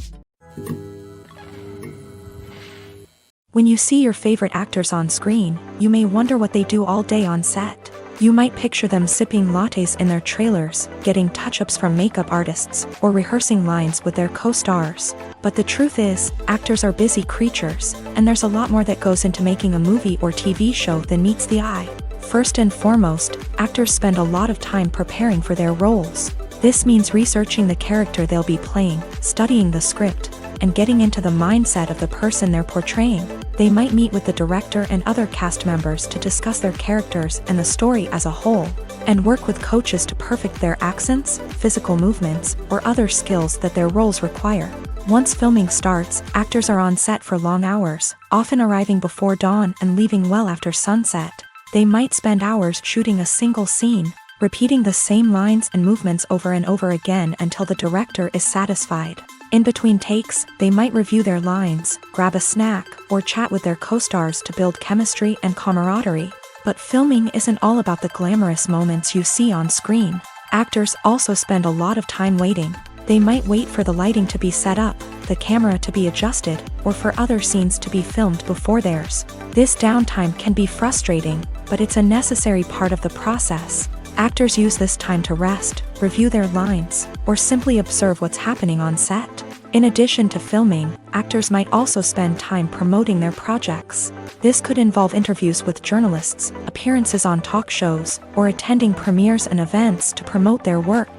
When you see your favorite actors on screen, you may wonder what they do all day on set. You might picture them sipping lattes in their trailers, getting touch-ups from makeup artists, or rehearsing lines with their co-stars. But the truth is, actors are busy creatures, and there's a lot more that goes into making a movie or TV show than meets the eye. First and foremost, actors spend a lot of time preparing for their roles. This means researching the character they'll be playing, studying the script, and getting into the mindset of the person they're portraying. They might meet with the director and other cast members to discuss their characters and the story as a whole, and work with coaches to perfect their accents, physical movements, or other skills that their roles require. Once filming starts, actors are on set for long hours, often arriving before dawn and leaving well after sunset. They might spend hours shooting a single scene, repeating the same lines and movements over and over again until the director is satisfied. In between takes, they might review their lines, grab a snack, or chat with their co-stars to build chemistry and camaraderie. But filming isn't all about the glamorous moments you see on screen. Actors also spend a lot of time waiting. They might wait for the lighting to be set up, the camera to be adjusted, or for other scenes to be filmed before theirs. This downtime can be frustrating, but it's a necessary part of the process. Actors use this time to rest, review their lines, or simply observe what's happening on set. In addition to filming, actors might also spend time promoting their projects. This could involve interviews with journalists, appearances on talk shows, or attending premieres and events to promote their work.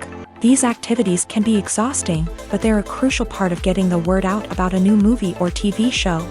These activities can be exhausting, but they're a crucial part of getting the word out about a new movie or TV show.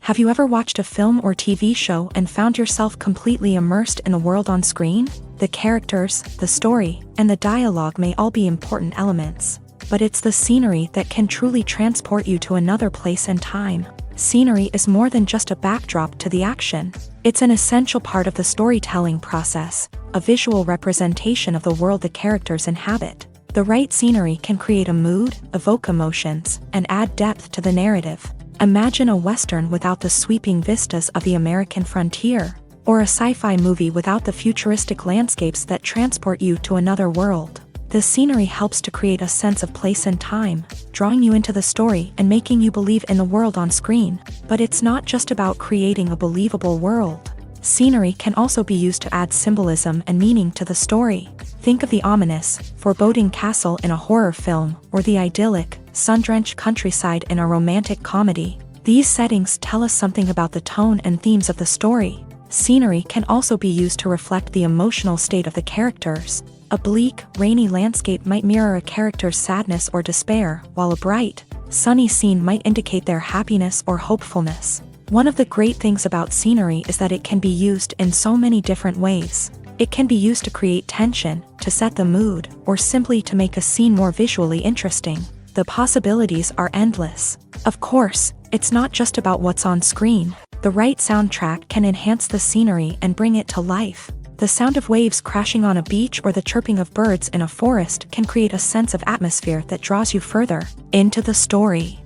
Have you ever watched a film or TV show and found yourself completely immersed in the world on screen? The characters, the story, and the dialogue may all be important elements, but it's the scenery that can truly transport you to another place and time. Scenery is more than just a backdrop to the action. It's an essential part of the storytelling process, a visual representation of the world the characters inhabit. The right scenery can create a mood, evoke emotions, and add depth to the narrative. Imagine a Western without the sweeping vistas of the American frontier, or a sci-fi movie without the futuristic landscapes that transport you to another world. The scenery helps to create a sense of place and time, drawing you into the story and making you believe in the world on screen. But it's not just about creating a believable world. Scenery can also be used to add symbolism and meaning to the story. Think of the ominous, foreboding castle in a horror film, or the idyllic, sun-drenched countryside in a romantic comedy. These settings tell us something about the tone and themes of the story. Scenery can also be used to reflect the emotional state of the characters. A bleak, rainy landscape might mirror a character's sadness or despair, while a bright, sunny scene might indicate their happiness or hopefulness. One of the great things about scenery is that it can be used in so many different ways. It can be used to create tension, to set the mood, or simply to make a scene more visually interesting. The possibilities are endless. Of course, it's not just about what's on screen. The right soundtrack can enhance the scenery and bring it to life. The sound of waves crashing on a beach or the chirping of birds in a forest can create a sense of atmosphere that draws you further into the story.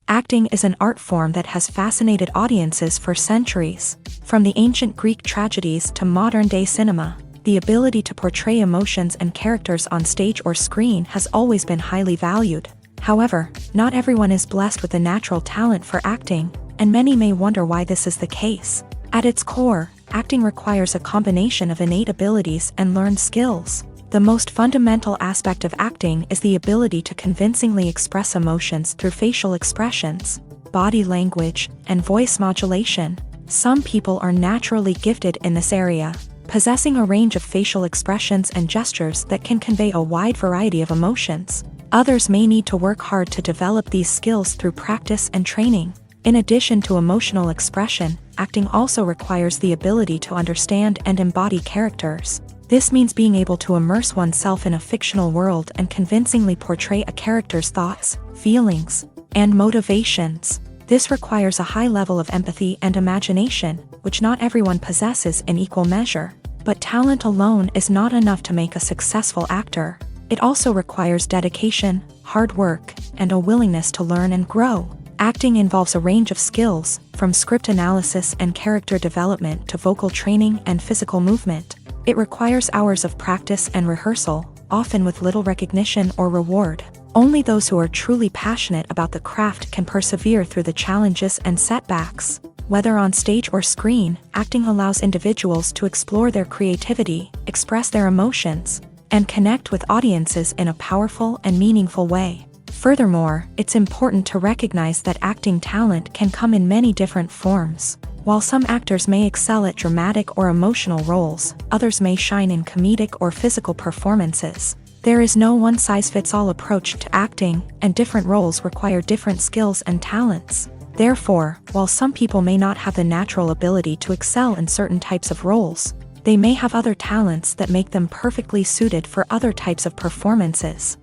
Acting is an art form that has fascinated audiences for centuries. From the ancient Greek tragedies to modern-day cinema, the ability to portray emotions and characters on stage or screen has always been highly valued. However, not everyone is blessed with a natural talent for acting, and many may wonder why this is the case. At its core, acting requires a combination of innate abilities and learned skills. The most fundamental aspect of acting is the ability to convincingly express emotions through facial expressions, body language, and voice modulation. Some people are naturally gifted in this area, possessing a range of facial expressions and gestures that can convey a wide variety of emotions. Others may need to work hard to develop these skills through practice and training. In addition to emotional expression, acting also requires the ability to understand and embody characters. This means being able to immerse oneself in a fictional world and convincingly portray a character's thoughts, feelings, and motivations. This requires a high level of empathy and imagination, which not everyone possesses in equal measure. But talent alone is not enough to make a successful actor. It also requires dedication, hard work, and a willingness to learn and grow. Acting involves a range of skills, from script analysis and character development to vocal training and physical movement. It requires hours of practice and rehearsal, often with little recognition or reward. Only those who are truly passionate about the craft can persevere through the challenges and setbacks. Whether on stage or screen, acting allows individuals to explore their creativity, express their emotions, and connect with audiences in a powerful and meaningful way. Furthermore, it's important to recognize that acting talent can come in many different forms. While some actors may excel at dramatic or emotional roles, others may shine in comedic or physical performances. There is no one-size-fits-all approach to acting, and different roles require different skills and talents. Therefore, while some people may not have the natural ability to excel in certain types of roles, they may have other talents that make them perfectly suited for other types of performances.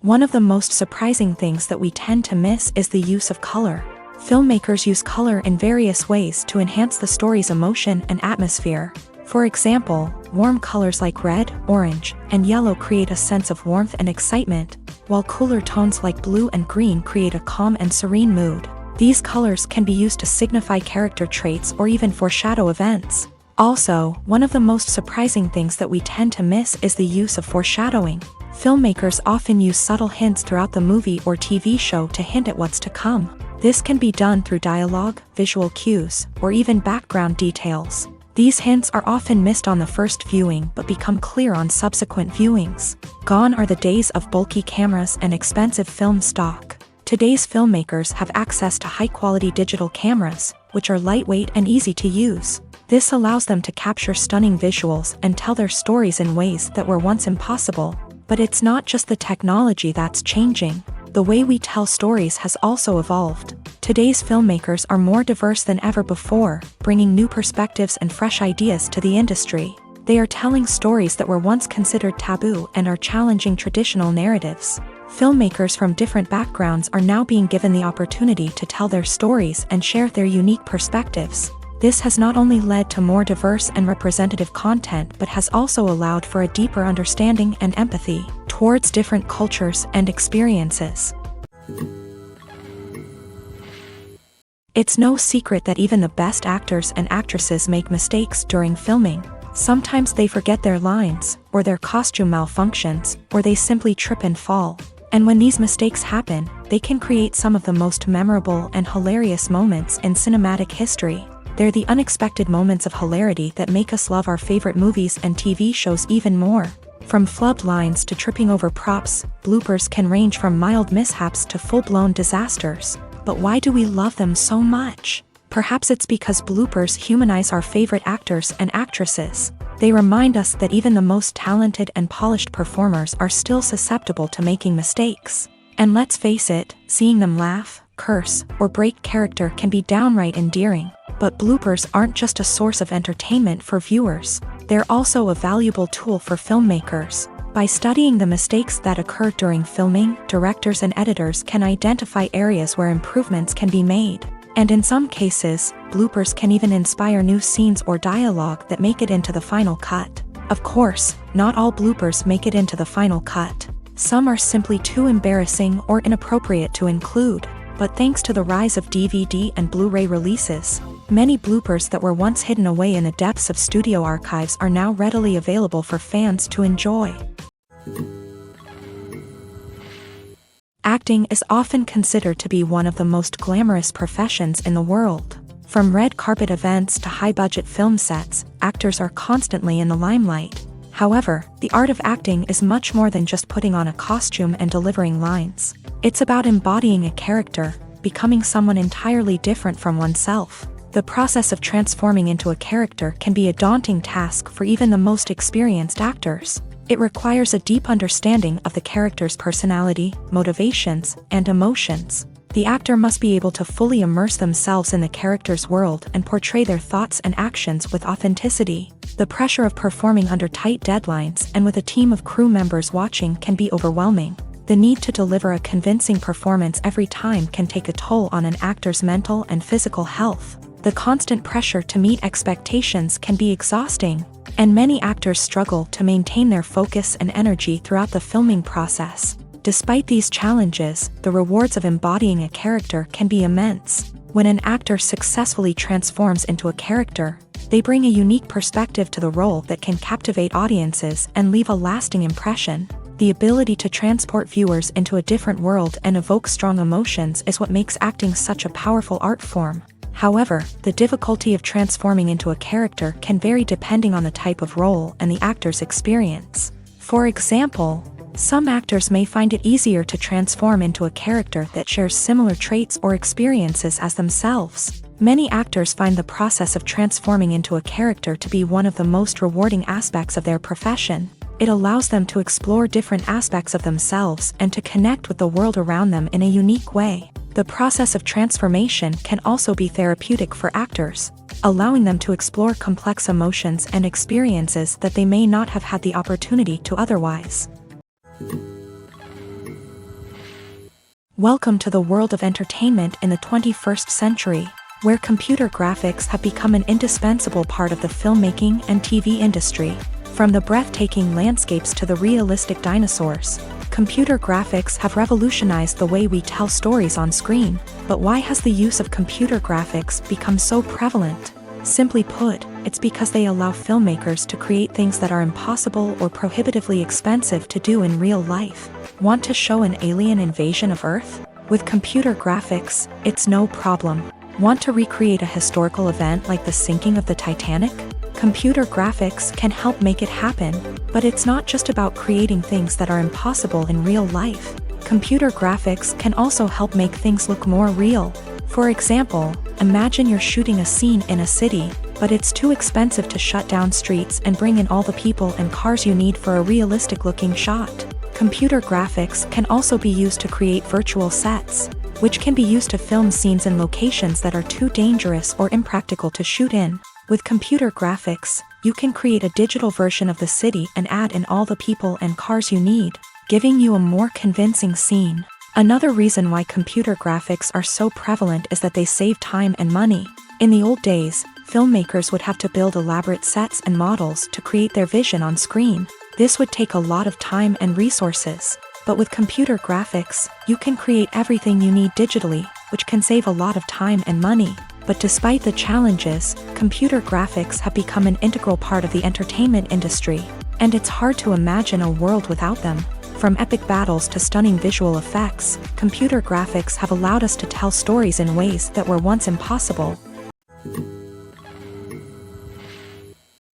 One of the most surprising things that we tend to miss is the use of color. Filmmakers use color in various ways to enhance the story's emotion and atmosphere. For example, warm colors like red, orange, and yellow create a sense of warmth and excitement, while cooler tones like blue and green create a calm and serene mood. These colors can be used to signify character traits or even foreshadow events. Also, one of the most surprising things that we tend to miss is the use of foreshadowing. Filmmakers often use subtle hints throughout the movie or TV show to hint at what's to come. This can be done through dialogue, visual cues, or even background details. These hints are often missed on the first viewing but become clear on subsequent viewings. Gone are the days of bulky cameras and expensive film stock. Today's filmmakers have access to high-quality digital cameras, which are lightweight and easy to use. This allows them to capture stunning visuals and tell their stories in ways that were once impossible. But it's not just the technology that's changing. The way we tell stories has also evolved. Today's filmmakers are more diverse than ever before, bringing new perspectives and fresh ideas to the industry. They are telling stories that were once considered taboo and are challenging traditional narratives. Filmmakers from different backgrounds are now being given the opportunity to tell their stories and share their unique perspectives. This has not only led to more diverse and representative content but has also allowed for a deeper understanding and empathy towards different cultures and experiences. It's no secret that even the best actors and actresses make mistakes during filming. Sometimes they forget their lines, or their costume malfunctions, or they simply trip and fall. And when these mistakes happen, they can create some of the most memorable and hilarious moments in cinematic history. They're the unexpected moments of hilarity that make us love our favorite movies and TV shows even more. From flubbed lines to tripping over props, bloopers can range from mild mishaps to full-blown disasters. But why do we love them so much? Perhaps it's because bloopers humanize our favorite actors and actresses. They remind us that even the most talented and polished performers are still susceptible to making mistakes. And let's face it, seeing them laugh, curse, or break character can be downright endearing. But bloopers aren't just a source of entertainment for viewers. They're also a valuable tool for filmmakers. By studying the mistakes that occur during filming, directors and editors can identify areas where improvements can be made. And in some cases, bloopers can even inspire new scenes or dialogue that make it into the final cut. Of course, not all bloopers make it into the final cut. Some are simply too embarrassing or inappropriate to include. But thanks to the rise of DVD and Blu-ray releases, many bloopers that were once hidden away in the depths of studio archives are now readily available for fans to enjoy. Acting is often considered to be one of the most glamorous professions in the world. From red carpet events to high-budget film sets, actors are constantly in the limelight. However, the art of acting is much more than just putting on a costume and delivering lines. It's about embodying a character, becoming someone entirely different from oneself. The process of transforming into a character can be a daunting task for even the most experienced actors. It requires a deep understanding of the character's personality, motivations, and emotions. The actor must be able to fully immerse themselves in the character's world and portray their thoughts and actions with authenticity. The pressure of performing under tight deadlines and with a team of crew members watching can be overwhelming. The need to deliver a convincing performance every time can take a toll on an actor's mental and physical health. The constant pressure to meet expectations can be exhausting, and many actors struggle to maintain their focus and energy throughout the filming process. Despite these challenges, the rewards of embodying a character can be immense. When an actor successfully transforms into a character, they bring a unique perspective to the role that can captivate audiences and leave a lasting impression. The ability to transport viewers into a different world and evoke strong emotions is what makes acting such a powerful art form. However, the difficulty of transforming into a character can vary depending on the type of role and the actor's experience. For example, some actors may find it easier to transform into a character that shares similar traits or experiences as themselves. Many actors find the process of transforming into a character to be one of the most rewarding aspects of their profession. It allows them to explore different aspects of themselves and to connect with the world around them in a unique way. The process of transformation can also be therapeutic for actors, allowing them to explore complex emotions and experiences that they may not have had the opportunity to otherwise. Welcome to the world of entertainment in the 21st century, where computer graphics have become an indispensable part of the filmmaking and TV industry. From the breathtaking landscapes to the realistic dinosaurs, computer graphics have revolutionized the way we tell stories on screen. But why has the use of computer graphics become so prevalent? Simply put, it's because they allow filmmakers to create things that are impossible or prohibitively expensive to do in real life. Want to show an alien invasion of Earth? With computer graphics, it's no problem. Want to recreate a historical event like the sinking of the Titanic? Computer graphics can help make it happen, but it's not just about creating things that are impossible in real life. Computer graphics can also help make things look more real. For example, imagine you're shooting a scene in a city, but it's too expensive to shut down streets and bring in all the people and cars you need for a realistic-looking shot. Computer graphics can also be used to create virtual sets, which can be used to film scenes in locations that are too dangerous or impractical to shoot in. With computer graphics, you can create a digital version of the city and add in all the people and cars you need, giving you a more convincing scene. Another reason why computer graphics are so prevalent is that they save time and money. In the old days, filmmakers would have to build elaborate sets and models to create their vision on screen. This would take a lot of time and resources. But with computer graphics, you can create everything you need digitally, which can save a lot of time and money. But despite the challenges, computer graphics have become an integral part of the entertainment industry, and it's hard to imagine a world without them. From epic battles to stunning visual effects, computer graphics have allowed us to tell stories in ways that were once impossible.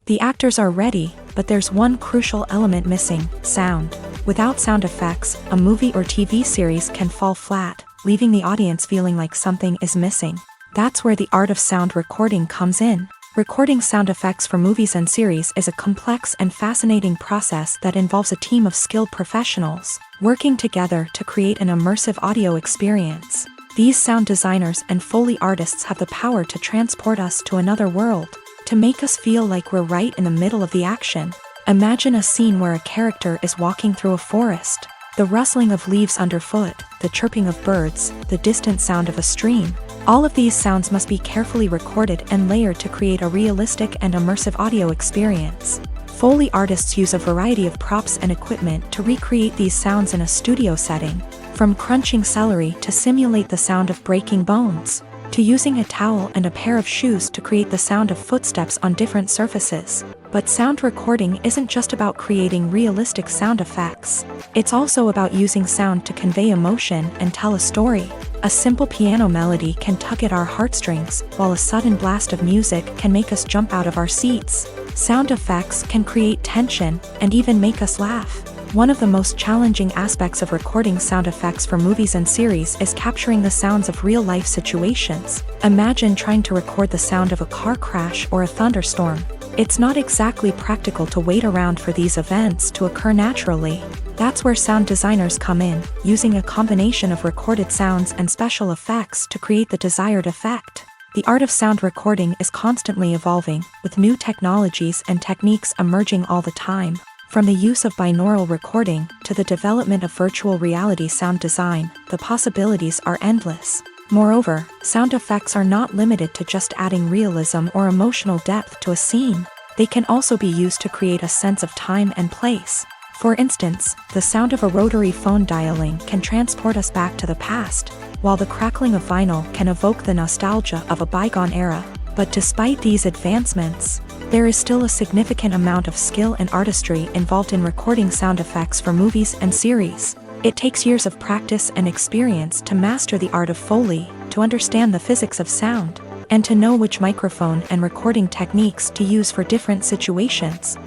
The actors are ready, but there's one crucial element missing: sound. Without sound effects, a movie or TV series can fall flat, leaving the audience feeling like something is missing. That's where the art of sound recording comes in. Recording sound effects for movies and series is a complex and fascinating process that involves a team of skilled professionals working together to create an immersive audio experience. These sound designers and Foley artists have the power to transport us to another world, to make us feel like we're right in the middle of the action. Imagine a scene where a character is walking through a forest. The rustling of leaves underfoot, the chirping of birds, the distant sound of a stream. All of these sounds must be carefully recorded and layered to create a realistic and immersive audio experience. Foley artists use a variety of props and equipment to recreate these sounds in a studio setting, from crunching celery to simulate the sound of breaking bones, to using a towel and a pair of shoes to create the sound of footsteps on different surfaces. But sound recording isn't just about creating realistic sound effects. It's also about using sound to convey emotion and tell a story. A simple piano melody can tug at our heartstrings, while a sudden blast of music can make us jump out of our seats. Sound effects can create tension and even make us laugh. One of the most challenging aspects of recording sound effects for movies and series is capturing the sounds of real-life situations. Imagine trying to record the sound of a car crash or a thunderstorm. It's not exactly practical to wait around for these events to occur naturally. That's where sound designers come in, using a combination of recorded sounds and special effects to create the desired effect. The art of sound recording is constantly evolving, with new technologies and techniques emerging all the time. From the use of binaural recording to the development of virtual reality sound design, the possibilities are endless. Moreover, sound effects are not limited to just adding realism or emotional depth to a scene. They can also be used to create a sense of time and place. For instance, the sound of a rotary phone dialing can transport us back to the past, while the crackling of vinyl can evoke the nostalgia of a bygone era. But despite these advancements, there is still a significant amount of skill and artistry involved in recording sound effects for movies and series. It takes years of practice and experience to master the art of Foley, to understand the physics of sound, and to know which microphone and recording techniques to use for different situations.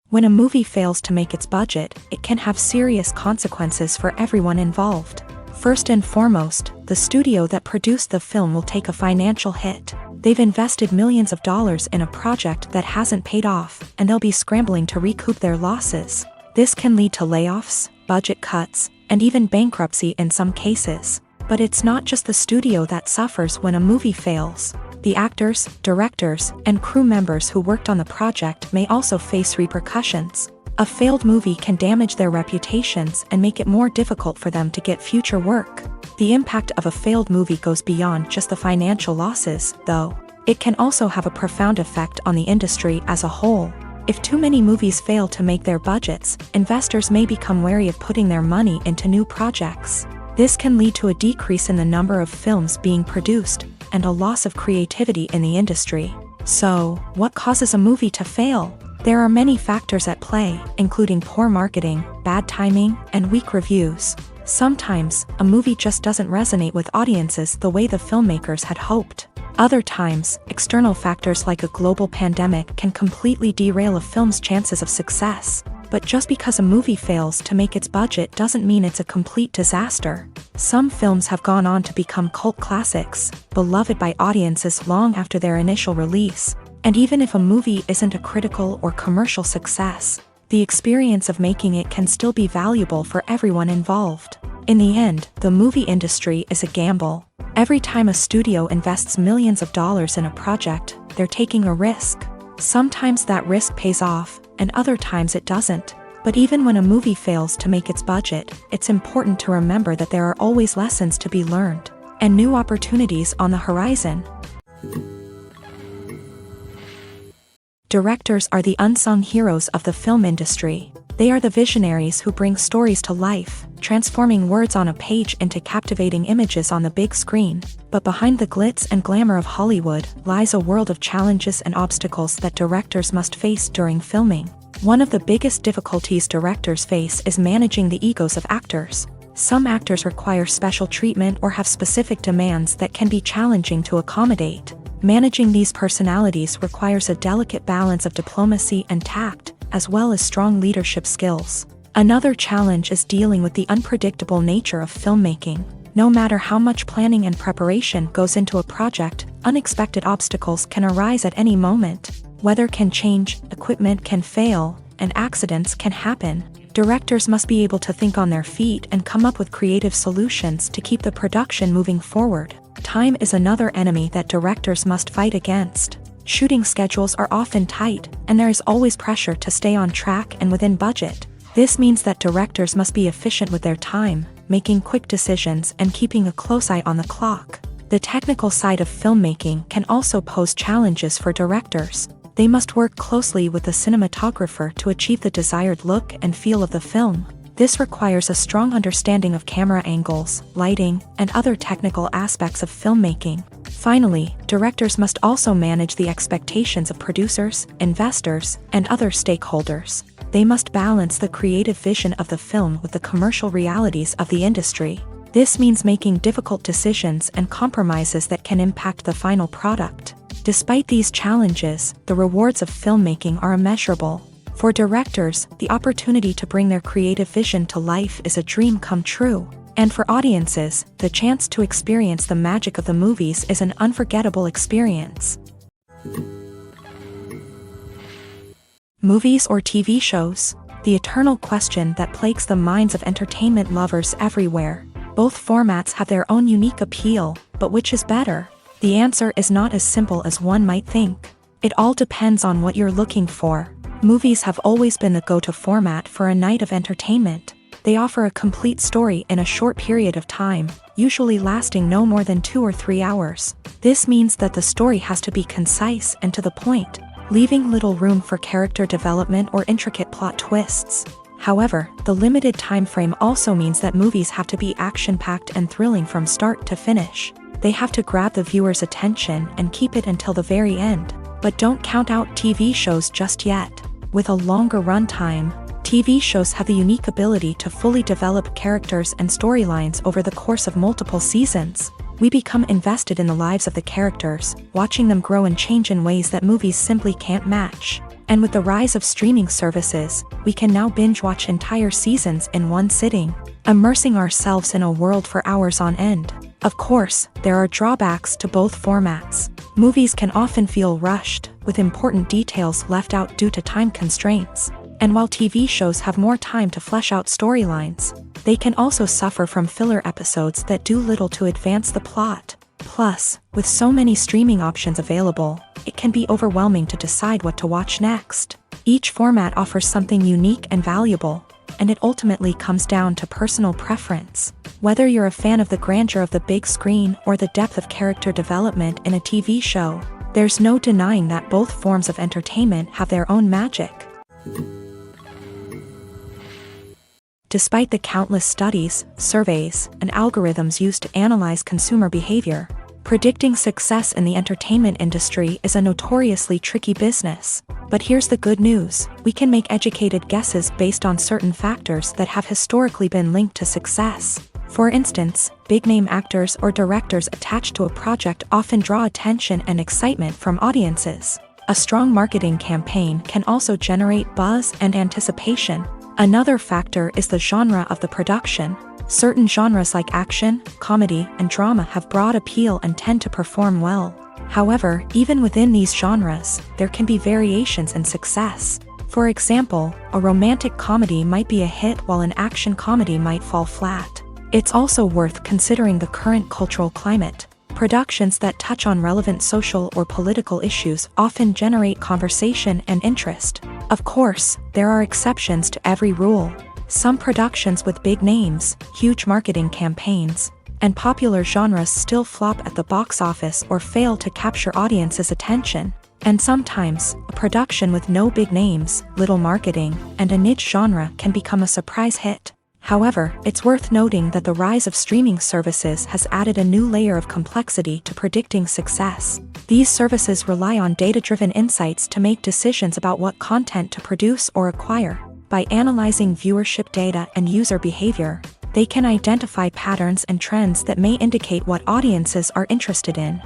When a movie fails to make its budget, it can have serious consequences for everyone involved. First and foremost, the studio that produced the film will take a financial hit. They've invested millions of dollars in a project that hasn't paid off, and they'll be scrambling to recoup their losses. This can lead to layoffs, budget cuts, and even bankruptcy in some cases. But it's not just the studio that suffers when a movie fails. The actors, directors, and crew members who worked on the project may also face repercussions. A failed movie can damage their reputations and make it more difficult for them to get future work. The impact of a failed movie goes beyond just the financial losses, though. It can also have a profound effect on the industry as a whole. If too many movies fail to make their budgets, investors may become wary of putting their money into new projects. This can lead to a decrease in the number of films being produced, and a loss of creativity in the industry. So, what causes a movie to fail? There are many factors at play, including poor marketing, bad timing, and weak reviews. Sometimes, a movie just doesn't resonate with audiences the way the filmmakers had hoped. Other times, external factors like a global pandemic can completely derail a film's chances of success. But just because a movie fails to make its budget doesn't mean it's a complete disaster. Some films have gone on to become cult classics, beloved by audiences long after their initial release. And even if a movie isn't a critical or commercial success, the experience of making it can still be valuable for everyone involved. In the end, the movie industry is a gamble. Every time a studio invests millions of dollars in a project, they're taking a risk. Sometimes that risk pays off, and other times it doesn't. But even when a movie fails to make its budget, it's important to remember that there are always lessons to be learned, and new opportunities on the horizon. Directors are the unsung heroes of the film industry. They are the visionaries who bring stories to life, transforming words on a page into captivating images on the big screen. But behind the glitz and glamour of Hollywood lies a world of challenges and obstacles that directors must face during filming. One of the biggest difficulties directors face is managing the egos of actors. Some actors require special treatment or have specific demands that can be challenging to accommodate. Managing these personalities requires a delicate balance of diplomacy and tact, as well as strong leadership skills. Another challenge is dealing with the unpredictable nature of filmmaking. No matter how much planning and preparation goes into a project, unexpected obstacles can arise at any moment. Weather can change, equipment can fail, and accidents can happen. Directors must be able to think on their feet and come up with creative solutions to keep the production moving forward. Time is another enemy that directors must fight against. Shooting schedules are often tight, and there is always pressure to stay on track and within budget. This means that directors must be efficient with their time, making quick decisions and keeping a close eye on the clock. The technical side of filmmaking can also pose challenges for directors. They must work closely with the cinematographer to achieve the desired look and feel of the film. This requires a strong understanding of camera angles, lighting, and other technical aspects of filmmaking. Finally, directors must also manage the expectations of producers, investors, and other stakeholders. They must balance the creative vision of the film with the commercial realities of the industry. This means making difficult decisions and compromises that can impact the final product. Despite these challenges, the rewards of filmmaking are immeasurable. For directors, the opportunity to bring their creative vision to life is a dream come true. And for audiences, the chance to experience the magic of the movies is an unforgettable experience. Movies or TV shows? The eternal question that plagues the minds of entertainment lovers everywhere. Both formats have their own unique appeal, but which is better? The answer is not as simple as one might think. It all depends on what you're looking for. Movies have always been the go-to format for a night of entertainment. They offer a complete story in a short period of time, usually lasting no more than 2 or 3 hours. This means that the story has to be concise and to the point, leaving little room for character development or intricate plot twists. However, the limited time frame also means that movies have to be action-packed and thrilling from start to finish. They have to grab the viewer's attention and keep it until the very end. But don't count out TV shows just yet. With a longer runtime, TV shows have the unique ability to fully develop characters and storylines over the course of multiple seasons. We become invested in the lives of the characters, watching them grow and change in ways that movies simply can't match. And with the rise of streaming services, we can now binge-watch entire seasons in one sitting, immersing ourselves in a world for hours on end. Of course, there are drawbacks to both formats. Movies can often feel rushed, with important details left out due to time constraints. And while TV shows have more time to flesh out storylines, they can also suffer from filler episodes that do little to advance the plot. Plus, with so many streaming options available, it can be overwhelming to decide what to watch next. Each format offers something unique and valuable, and it ultimately comes down to personal preference. Whether you're a fan of the grandeur of the big screen or the depth of character development in a TV show, there's no denying that both forms of entertainment have their own magic. Despite the countless studies, surveys, and algorithms used to analyze consumer behavior, Predicting success in the entertainment industry is a notoriously tricky business. But here's the good news: we can make educated guesses based on certain factors that have historically been linked to success. For instance, big-name actors or directors attached to a project often draw attention and excitement from audiences. A strong marketing campaign can also generate buzz and anticipation. Another factor is the genre of the production. Certain genres like action, comedy, and drama have broad appeal and tend to perform well. However, even within these genres, there can be variations in success. For example, a romantic comedy might be a hit while an action comedy might fall flat. It's also worth considering the current cultural climate. Productions that touch on relevant social or political issues often generate conversation and interest. Of course, there are exceptions to every rule. Some productions with big names, huge marketing campaigns, and popular genres still flop at the box office or fail to capture audiences' attention. And sometimes, a production with no big names, little marketing, and a niche genre can become a surprise hit. However, it's worth noting that the rise of streaming services has added a new layer of complexity to predicting success. These services rely on data-driven insights to make decisions about what content to produce or acquire. By analyzing viewership data and user behavior, they can identify patterns and trends that may indicate what audiences are interested in.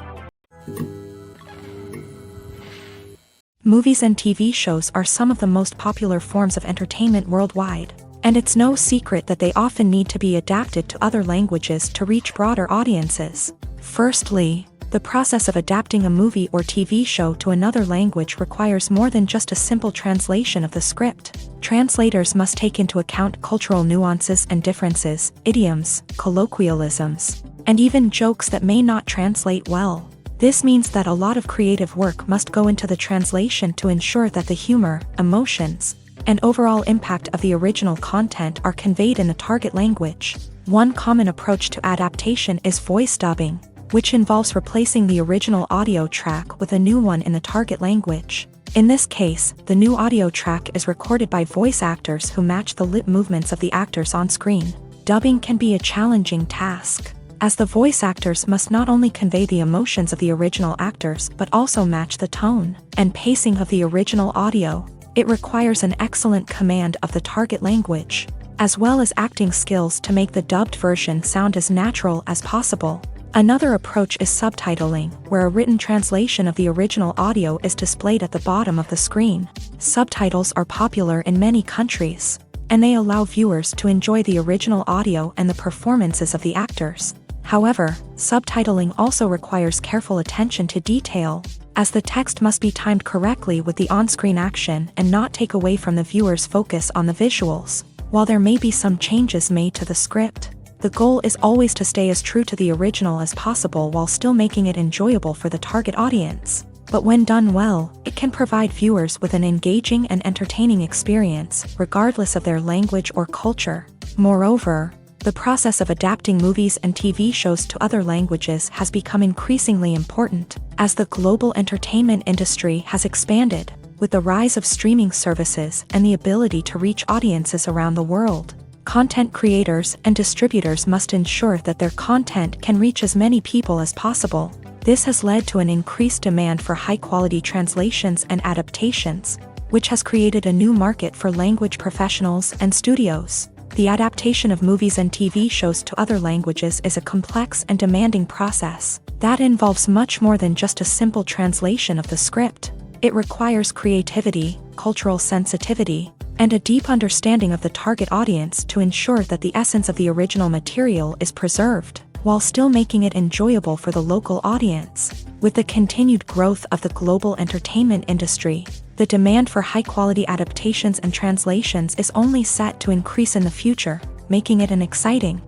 Movies and TV shows are some of the most popular forms of entertainment worldwide, and it's no secret that they often need to be adapted to other languages to reach broader audiences. Firstly, the process of adapting a movie or TV show to another language requires more than just a simple translation of the script. Translators must take into account cultural nuances and differences, idioms, colloquialisms, and even jokes that may not translate well. This means that a lot of creative work must go into the translation to ensure that the humor, emotions, and overall impact of the original content are conveyed in the target language. One common approach to adaptation is voice dubbing, which involves replacing the original audio track with a new one in the target language. In this case, the new audio track is recorded by voice actors who match the lip movements of the actors on screen. Dubbing can be a challenging task, as the voice actors must not only convey the emotions of the original actors but also match the tone and pacing of the original audio. It requires an excellent command of the target language, as well as acting skills to make the dubbed version sound as natural as possible. Another approach is subtitling, where a written translation of the original audio is displayed at the bottom of the screen. Subtitles are popular in many countries, and they allow viewers to enjoy the original audio and the performances of the actors. However, subtitling also requires careful attention to detail, as the text must be timed correctly with the on-screen action and not take away from the viewer's focus on the visuals. While there may be some changes made to the script, the goal is always to stay as true to the original as possible while still making it enjoyable for the target audience. But when done well, it can provide viewers with an engaging and entertaining experience, regardless of their language or culture. Moreover, the process of adapting movies and TV shows to other languages has become increasingly important, as the global entertainment industry has expanded, with the rise of streaming services and the ability to reach audiences around the world. Content creators and distributors must ensure that their content can reach as many people as possible. This has led to an increased demand for high-quality translations and adaptations, which has created a new market for language professionals and studios. The adaptation of movies and TV shows to other languages is a complex and demanding process that involves much more than just a simple translation of the script. It requires creativity, cultural sensitivity, and a deep understanding of the target audience to ensure that the essence of the original material is preserved, while still making it enjoyable for the local audience. With the continued growth of the global entertainment industry, the demand for high-quality adaptations and translations is only set to increase in the future, making it an exciting.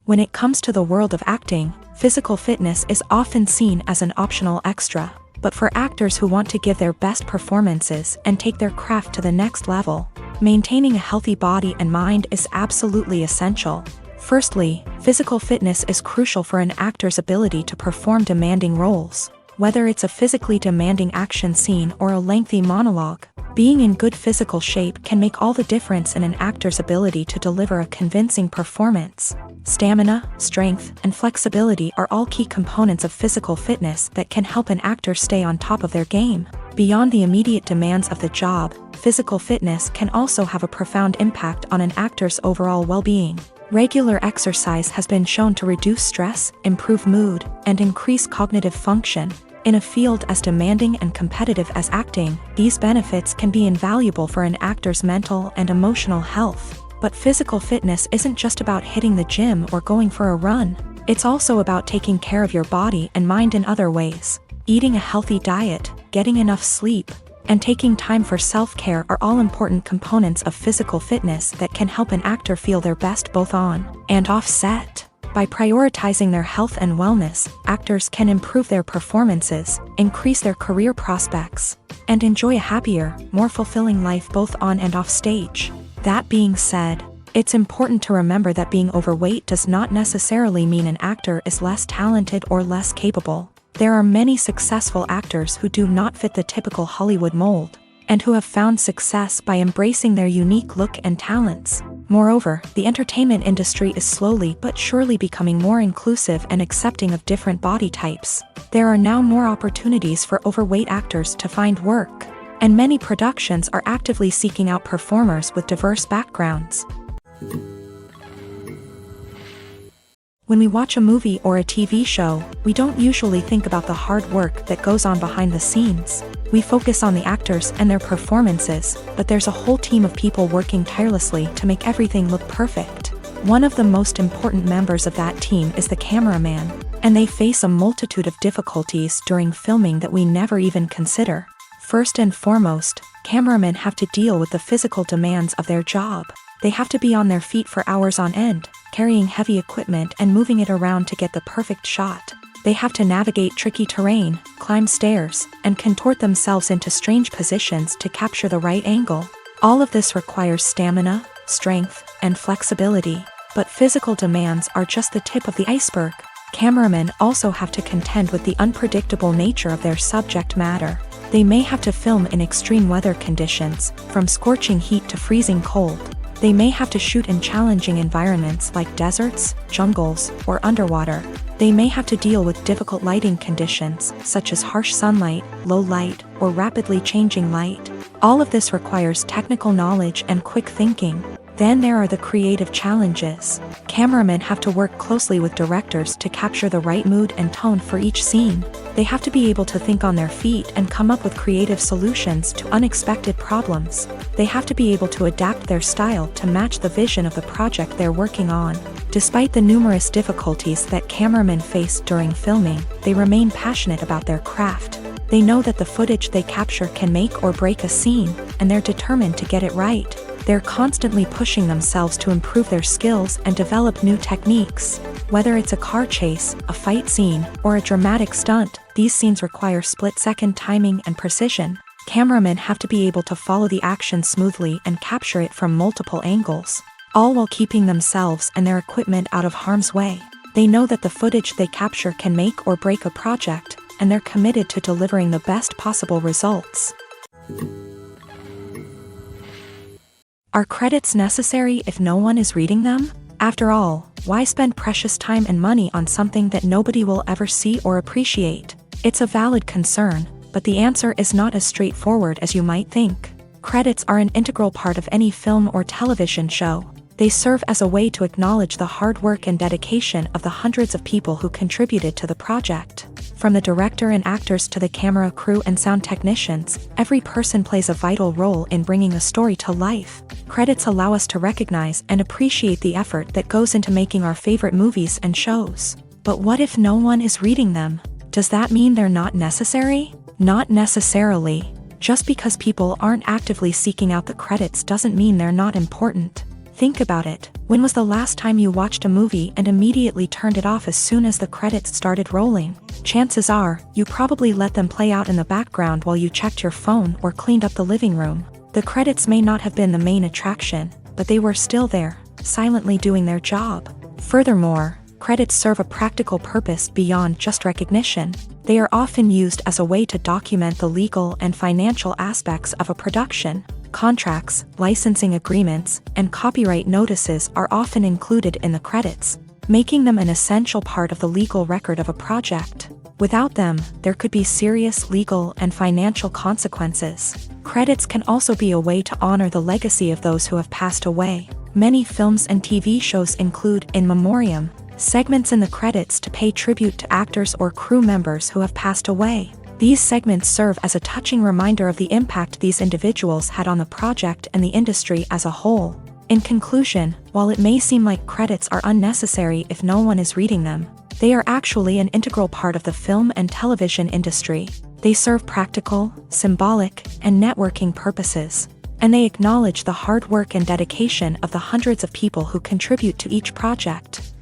When it comes to the world of acting, physical fitness is often seen as an optional extra. But for actors who want to give their best performances and take their craft to the next level, maintaining a healthy body and mind is absolutely essential. Firstly, physical fitness is crucial for an actor's ability to perform demanding roles. Whether it's a physically demanding action scene or a lengthy monologue, being in good physical shape can make all the difference in an actor's ability to deliver a convincing performance. Stamina, strength, and flexibility are all key components of physical fitness that can help an actor stay on top of their game. Beyond the immediate demands of the job, physical fitness can also have a profound impact on an actor's overall well-being. Regular exercise has been shown to reduce stress, improve mood, and increase cognitive function. In a field as demanding and competitive as acting, these benefits can be invaluable for an actor's mental and emotional health. But physical fitness isn't just about hitting the gym or going for a run. It's also about taking care of your body and mind in other ways. Eating a healthy diet, getting enough sleep, and taking time for self-care are all important components of physical fitness that can help an actor feel their best both on and off set. By prioritizing their health and wellness, actors can improve their performances, increase their career prospects, and enjoy a happier, more fulfilling life both on and off stage. That being said, it's important to remember that being overweight does not necessarily mean an actor is less talented or less capable. There are many successful actors who do not fit the typical Hollywood mold, and who have found success by embracing their unique look and talents. Moreover, the entertainment industry is slowly but surely becoming more inclusive and accepting of different body types. There are now more opportunities for overweight actors to find work, and many productions are actively seeking out performers with diverse backgrounds. When we watch a movie or a TV show, we don't usually think about the hard work that goes on behind the scenes. We focus on the actors and their performances, but there's a whole team of people working tirelessly to make everything look perfect. One of the most important members of that team is the cameraman, and they face a multitude of difficulties during filming that we never even consider. First and foremost, cameramen have to deal with the physical demands of their job. They have to be on their feet for hours on end, carrying heavy equipment and moving it around to get the perfect shot. They have to navigate tricky terrain, climb stairs, and contort themselves into strange positions to capture the right angle. All of this requires stamina, strength, and flexibility. But physical demands are just the tip of the iceberg. Cameramen also have to contend with the unpredictable nature of their subject matter. They may have to film in extreme weather conditions, from scorching heat to freezing cold. They may have to shoot in challenging environments like deserts, jungles, or underwater. They may have to deal with difficult lighting conditions, such as harsh sunlight, low light, or rapidly changing light. All of this requires technical knowledge and quick thinking. Then there are the creative challenges. Cameramen have to work closely with directors to capture the right mood and tone for each scene. They have to be able to think on their feet and come up with creative solutions to unexpected problems. They have to be able to adapt their style to match the vision of the project they're working on. Despite the numerous difficulties that cameramen face during filming, they remain passionate about their craft. They know that the footage they capture can make or break a scene, and they're determined to get it right. They're constantly pushing themselves to improve their skills and develop new techniques. Whether it's a car chase, a fight scene, or a dramatic stunt, these scenes require split-second timing and precision. Cameramen have to be able to follow the action smoothly and capture it from multiple angles, all while keeping themselves and their equipment out of harm's way. They know that the footage they capture can make or break a project, and they're committed to delivering the best possible results. Are credits necessary if no one is reading them? After all, why spend precious time and money on something that nobody will ever see or appreciate? It's a valid concern, but the answer is not as straightforward as you might think. Credits are an integral part of any film or television show. They serve as a way to acknowledge the hard work and dedication of the hundreds of people who contributed to the project. From the director and actors to the camera crew and sound technicians, every person plays a vital role in bringing a story to life. Credits allow us to recognize and appreciate the effort that goes into making our favorite movies and shows. But what if no one is reading them? Does that mean they're not necessary? Not necessarily. Just because people aren't actively seeking out the credits doesn't mean they're not important. Think about it. When was the last time you watched a movie and immediately turned it off as soon as the credits started rolling? Chances are, you probably let them play out in the background while you checked your phone or cleaned up the living room. The credits may not have been the main attraction, but they were still there, silently doing their job. Furthermore, credits serve a practical purpose beyond just recognition. They are often used as a way to document the legal and financial aspects of a production. Contracts, licensing agreements, and copyright notices are often included in the credits. making them an essential part of the legal record of a project. Without them, there could be serious legal and financial consequences. Credits can also be a way to honor the legacy of those who have passed away. Many films and TV shows include in memoriam segments in the credits to pay tribute to actors or crew members who have passed away. These segments serve as a touching reminder of the impact these individuals had on the project and the industry as a whole. In conclusion, while it may seem like credits are unnecessary if no one is reading them, they are actually an integral part of the film and television industry. They serve practical, symbolic, and networking purposes, and they acknowledge the hard work and dedication of the hundreds of people who contribute to each project.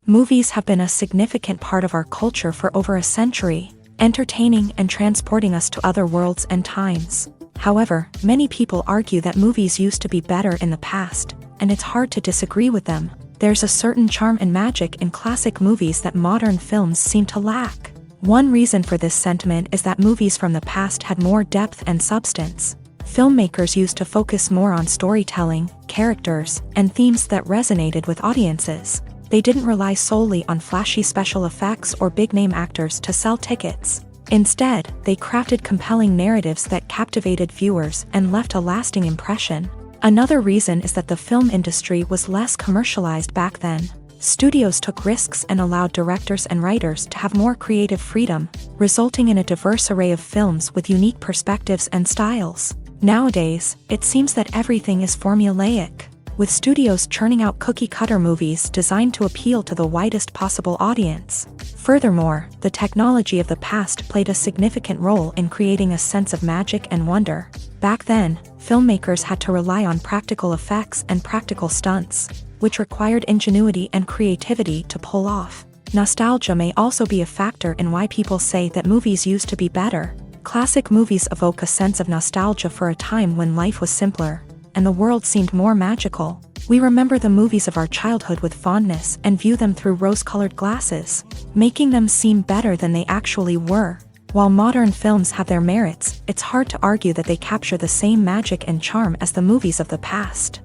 Movies have been a significant part of our culture for over a century, entertaining and transporting us to other worlds and times. However, many people argue that movies used to be better in the past, and it's hard to disagree with them. There's a certain charm and magic in classic movies that modern films seem to lack. One reason for this sentiment is that movies from the past had more depth and substance. Filmmakers used to focus more on storytelling, characters, and themes that resonated with audiences. They didn't rely solely on flashy special effects or big-name actors to sell tickets. Instead, they crafted compelling narratives that captivated viewers and left a lasting impression. Another reason is that the film industry was less commercialized back then. Studios took risks and allowed directors and writers to have more creative freedom, resulting in a diverse array of films with unique perspectives and styles. Nowadays, it seems that everything is formulaic, with studios churning out cookie-cutter movies designed to appeal to the widest possible audience. Furthermore, the technology of the past played a significant role in creating a sense of magic and wonder. Back then, filmmakers had to rely on practical effects and practical stunts, which required ingenuity and creativity to pull off. Nostalgia may also be a factor in why people say that movies used to be better. Classic movies evoke a sense of nostalgia for a time when life was simpler, and the world seemed more magical. We remember the movies of our childhood with fondness and view them through rose-colored glasses, making them seem better than they actually were. While modern films have their merits, it's hard to argue that they capture the same magic and charm as the movies of the past.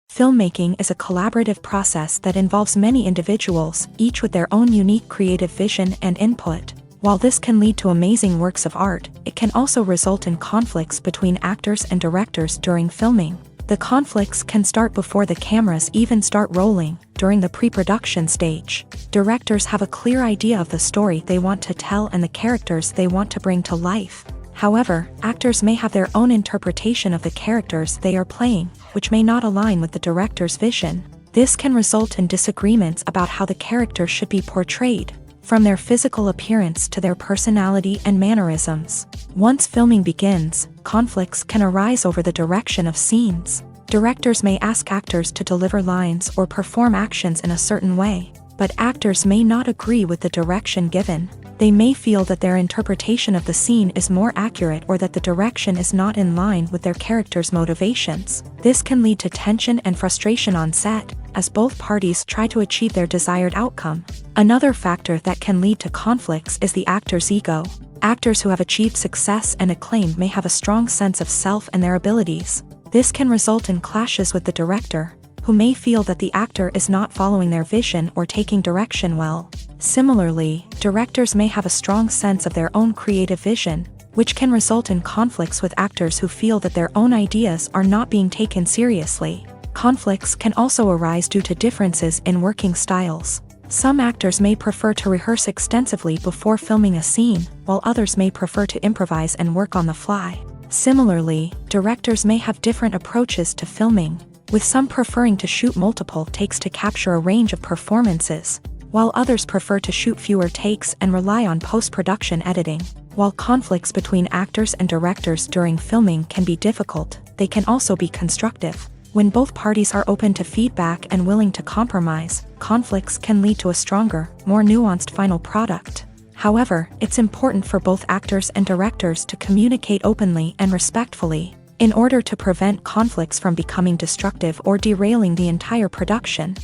Filmmaking is a collaborative process that involves many individuals, each with their own unique creative vision and input. While this can lead to amazing works of art, it can also result in conflicts between actors and directors during filming. The conflicts can start before the cameras even start rolling, during the pre-production stage. Directors have a clear idea of the story they want to tell and the characters they want to bring to life. However, actors may have their own interpretation of the characters they are playing, which may not align with the director's vision. This can result in disagreements about how the characters should be portrayed, from their physical appearance to their personality and mannerisms. Once filming begins, conflicts can arise over the direction of scenes. Directors may ask actors to deliver lines or perform actions in a certain way, but actors may not agree with the direction given. They may feel that their interpretation of the scene is more accurate or that the direction is not in line with their character's motivations. This can lead to tension and frustration on set, as both parties try to achieve their desired outcome. Another factor that can lead to conflicts is the actor's ego. Actors who have achieved success and acclaim may have a strong sense of self and their abilities. This can result in clashes with the director, who may feel that the actor is not following their vision or taking direction well. Similarly, directors may have a strong sense of their own creative vision, which can result in conflicts with actors who feel that their own ideas are not being taken seriously. Conflicts can also arise due to differences in working styles. Some actors may prefer to rehearse extensively before filming a scene, while others may prefer to improvise and work on the fly. Similarly, directors may have different approaches to filming, with some preferring to shoot multiple takes to capture a range of performances, while others prefer to shoot fewer takes and rely on post-production editing. While conflicts between actors and directors during filming can be difficult, they can also be constructive. When both parties are open to feedback and willing to compromise, conflicts can lead to a stronger, more nuanced final product. However, it's important for both actors and directors to communicate openly and respectfully, in order to prevent conflicts from becoming destructive or derailing the entire production.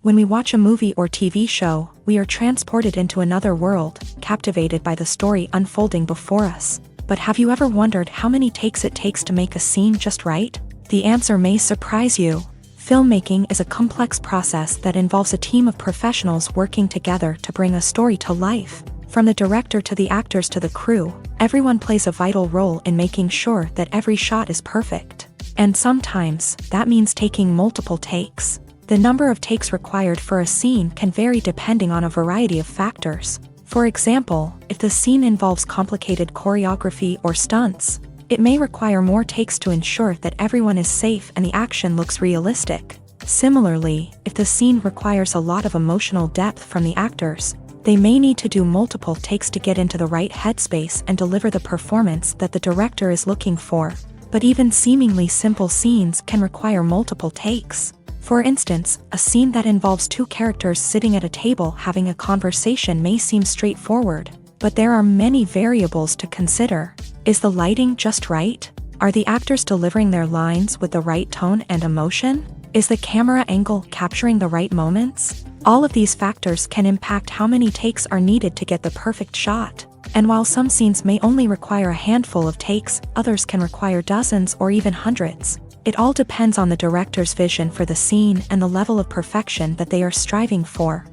When we watch a movie or TV show, we are transported into another world, captivated by the story unfolding before us. But have you ever wondered how many takes it takes to make a scene just right? The answer may surprise you. Filmmaking is a complex process that involves a team of professionals working together to bring a story to life. From the director to the actors to the crew, everyone plays a vital role in making sure that every shot is perfect. And sometimes, that means taking multiple takes. The number of takes required for a scene can vary depending on a variety of factors. For example, if the scene involves complicated choreography or stunts, it may require more takes to ensure that everyone is safe and the action looks realistic. Similarly, if the scene requires a lot of emotional depth from the actors, they may need to do multiple takes to get into the right headspace and deliver the performance that the director is looking for. But even seemingly simple scenes can require multiple takes. For instance, a scene that involves two characters sitting at a table having a conversation may seem straightforward, but there are many variables to consider. Is the lighting just right? Are the actors delivering their lines with the right tone and emotion? Is the camera angle capturing the right moments? All of these factors can impact how many takes are needed to get the perfect shot. And while some scenes may only require a handful of takes, others can require dozens or even hundreds. It all depends on the director's vision for the scene and the level of perfection that they are striving for.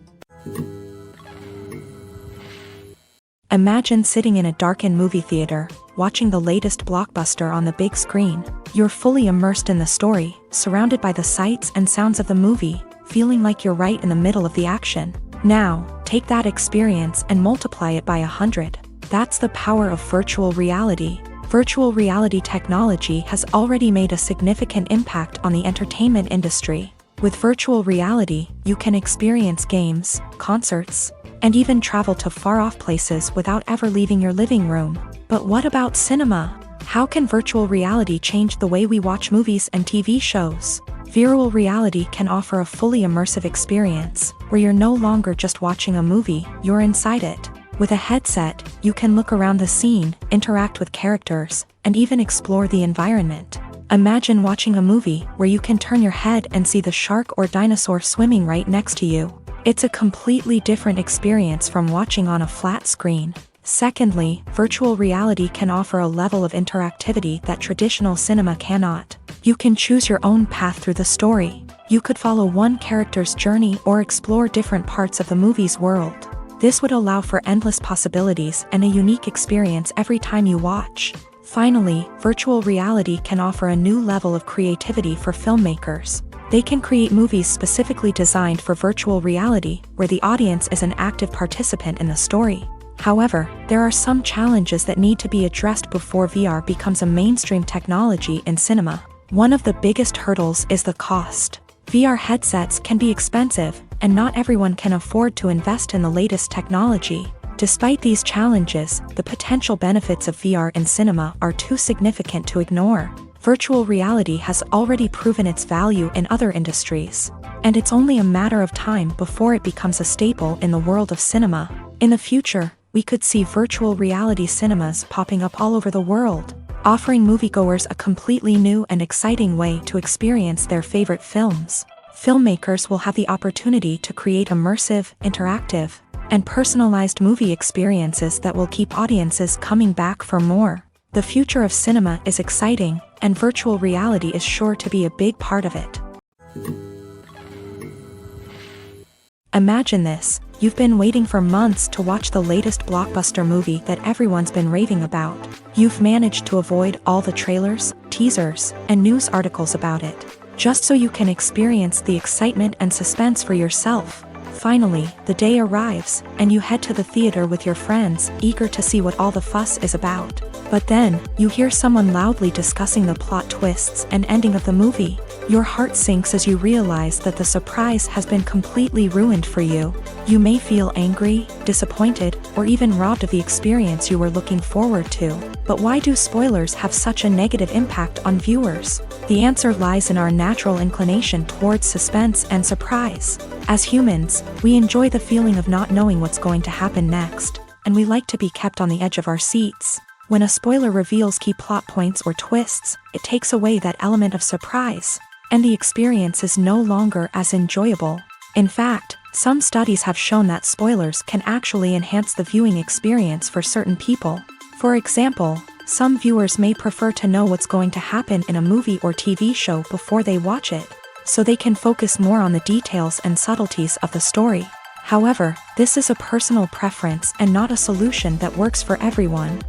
Imagine sitting in a darkened movie theater, watching the latest blockbuster on the big screen. You're fully immersed in the story, surrounded by the sights and sounds of the movie, feeling like you're right in the middle of the action. Now, take that experience and multiply it by 100. That's the power of virtual reality. Virtual reality technology has already made a significant impact on the entertainment industry. With virtual reality, you can experience games, concerts, and even travel to far-off places without ever leaving your living room. But what about cinema? How can virtual reality change the way we watch movies and TV shows? Virtual reality can offer a fully immersive experience, where you're no longer just watching a movie, you're inside it. With a headset, you can look around the scene, interact with characters, and even explore the environment. Imagine watching a movie where you can turn your head and see the shark or dinosaur swimming right next to you. It's a completely different experience from watching on a flat screen. Secondly, virtual reality can offer a level of interactivity that traditional cinema cannot. You can choose your own path through the story. You could follow one character's journey or explore different parts of the movie's world. This would allow for endless possibilities and a unique experience every time you watch. Finally, virtual reality can offer a new level of creativity for filmmakers. They can create movies specifically designed for virtual reality, where the audience is an active participant in the story. However, there are some challenges that need to be addressed before VR becomes a mainstream technology in cinema. One of the biggest hurdles is the cost. VR headsets can be expensive, and not everyone can afford to invest in the latest technology. Despite these challenges, the potential benefits of VR in cinema are too significant to ignore. Virtual reality has already proven its value in other industries, and it's only a matter of time before it becomes a staple in the world of cinema. In the future, we could see virtual reality cinemas popping up all over the world, offering moviegoers a completely new and exciting way to experience their favorite films. Filmmakers will have the opportunity to create immersive, interactive, and personalized movie experiences that will keep audiences coming back for more. The future of cinema is exciting, and virtual reality is sure to be a big part of it. Imagine this. You've been waiting for months to watch the latest blockbuster movie that everyone's been raving about. You've managed to avoid all the trailers, teasers, and news articles about it, just so you can experience the excitement and suspense for yourself. Finally, the day arrives, and you head to the theater with your friends, eager to see what all the fuss is about. But then, you hear someone loudly discussing the plot twists and ending of the movie. Your heart sinks as you realize that the surprise has been completely ruined for you. You may feel angry, disappointed, or even robbed of the experience you were looking forward to. But why do spoilers have such a negative impact on viewers? The answer lies in our natural inclination towards suspense and surprise. As humans, we enjoy the feeling of not knowing what's going to happen next, and we like to be kept on the edge of our seats. When a spoiler reveals key plot points or twists, it takes away that element of surprise, and the experience is no longer as enjoyable. In fact, some studies have shown that spoilers can actually enhance the viewing experience for certain people. For example, Some viewers may prefer to know what's going to happen in a movie or TV show before they watch it, so they can focus more on the details and subtleties of the story. However, this is a personal preference and not a solution that works for everyone.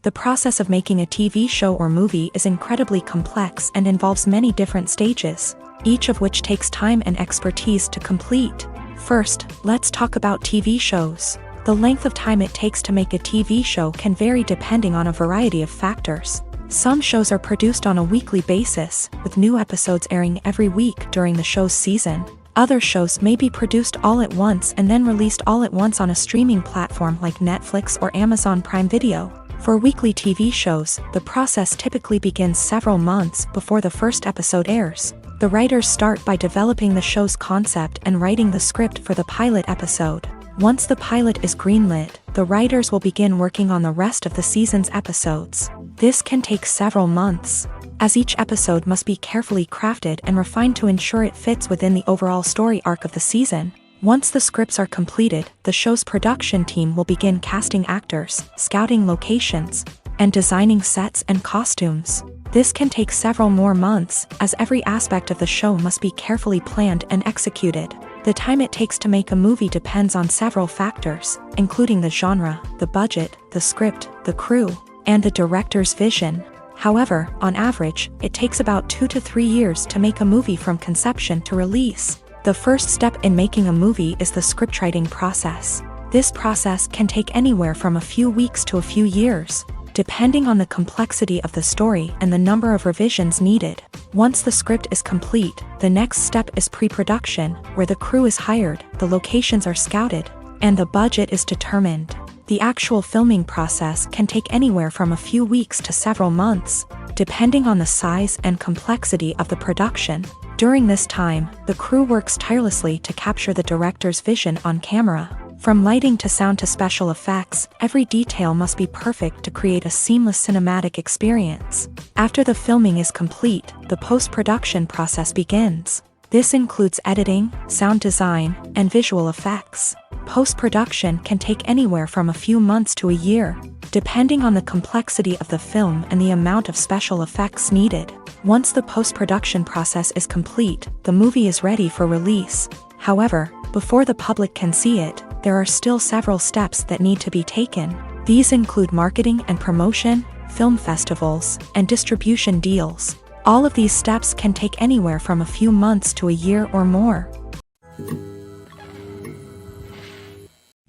The process of making a TV show or movie is incredibly complex and involves many different stages, each of which takes time and expertise to complete. First, let's talk about TV shows. The length of time it takes to make a TV show can vary depending on a variety of factors. Some shows are produced on a weekly basis, with new episodes airing every week during the show's season. Other shows may be produced all at once and then released all at once on a streaming platform like Netflix or Amazon Prime Video. For weekly TV shows, the process typically begins several months before the first episode airs. The writers start by developing the show's concept and writing the script for the pilot episode. Once the pilot is greenlit, the writers will begin working on the rest of the season's episodes. This can take several months, as each episode must be carefully crafted and refined to ensure it fits within the overall story arc of the season. Once the scripts are completed, the show's production team will begin casting actors, scouting locations, and designing sets and costumes. This can take several more months, as every aspect of the show must be carefully planned and executed. The time it takes to make a movie depends on several factors, including the genre, the budget, the script, the crew, and the director's vision. However, on average, it takes about 2 to 3 years to make a movie from conception to release. The first step in making a movie is the scriptwriting process. This process can take anywhere from a few weeks to a few years, depending on the complexity of the story and the number of revisions needed. Once the script is complete, the next step is pre-production, where the crew is hired, the locations are scouted, and the budget is determined. The actual filming process can take anywhere from a few weeks to several months, depending on the size and complexity of the production. During this time, the crew works tirelessly to capture the director's vision on camera. From lighting to sound to special effects, every detail must be perfect to create a seamless cinematic experience. After the filming is complete, the post-production process begins. This includes editing, sound design, and visual effects. Post-production can take anywhere from a few months to a year, depending on the complexity of the film and the amount of special effects needed. Once the post-production process is complete, the movie is ready for release. However, before the public can see it, there are still several steps that need to be taken. These include marketing and promotion, film festivals, and distribution deals. All of these steps can take anywhere from a few months to a year or more.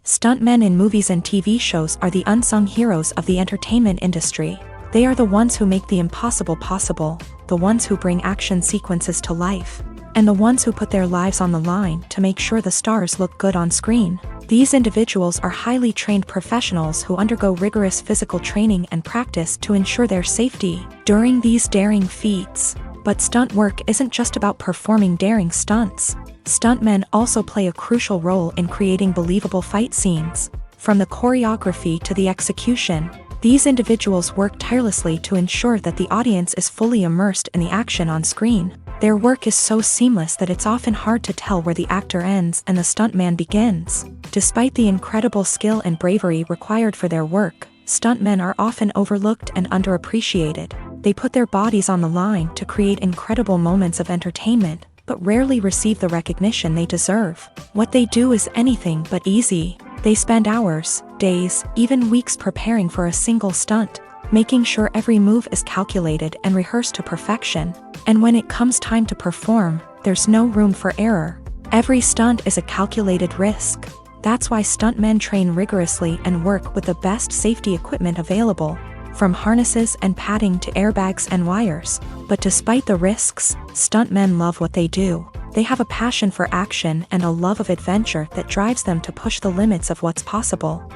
Stuntmen in movies and TV shows are the unsung heroes of the entertainment industry. They are the ones who make the impossible possible, the ones who bring action sequences to life, and the ones who put their lives on the line to make sure the stars look good on screen. These individuals are highly trained professionals who undergo rigorous physical training and practice to ensure their safety during these daring feats. But stunt work isn't just about performing daring stunts. Stuntmen also play a crucial role in creating believable fight scenes. From the choreography to the execution, these individuals work tirelessly to ensure that the audience is fully immersed in the action on screen. Their work is so seamless that it's often hard to tell where the actor ends and the stuntman begins. Despite the incredible skill and bravery required for their work, stuntmen are often overlooked and underappreciated. They put their bodies on the line to create incredible moments of entertainment, but rarely receive the recognition they deserve. What they do is anything but easy. They spend hours, days, even weeks preparing for a single stunt, making sure every move is calculated and rehearsed to perfection. And when it comes time to perform, there's no room for error. Every stunt is a calculated risk. That's why stuntmen train rigorously and work with the best safety equipment available, from harnesses and padding to airbags and wires. But despite the risks, stuntmen love what they do. They have a passion for action and a love of adventure that drives them to push the limits of what's possible.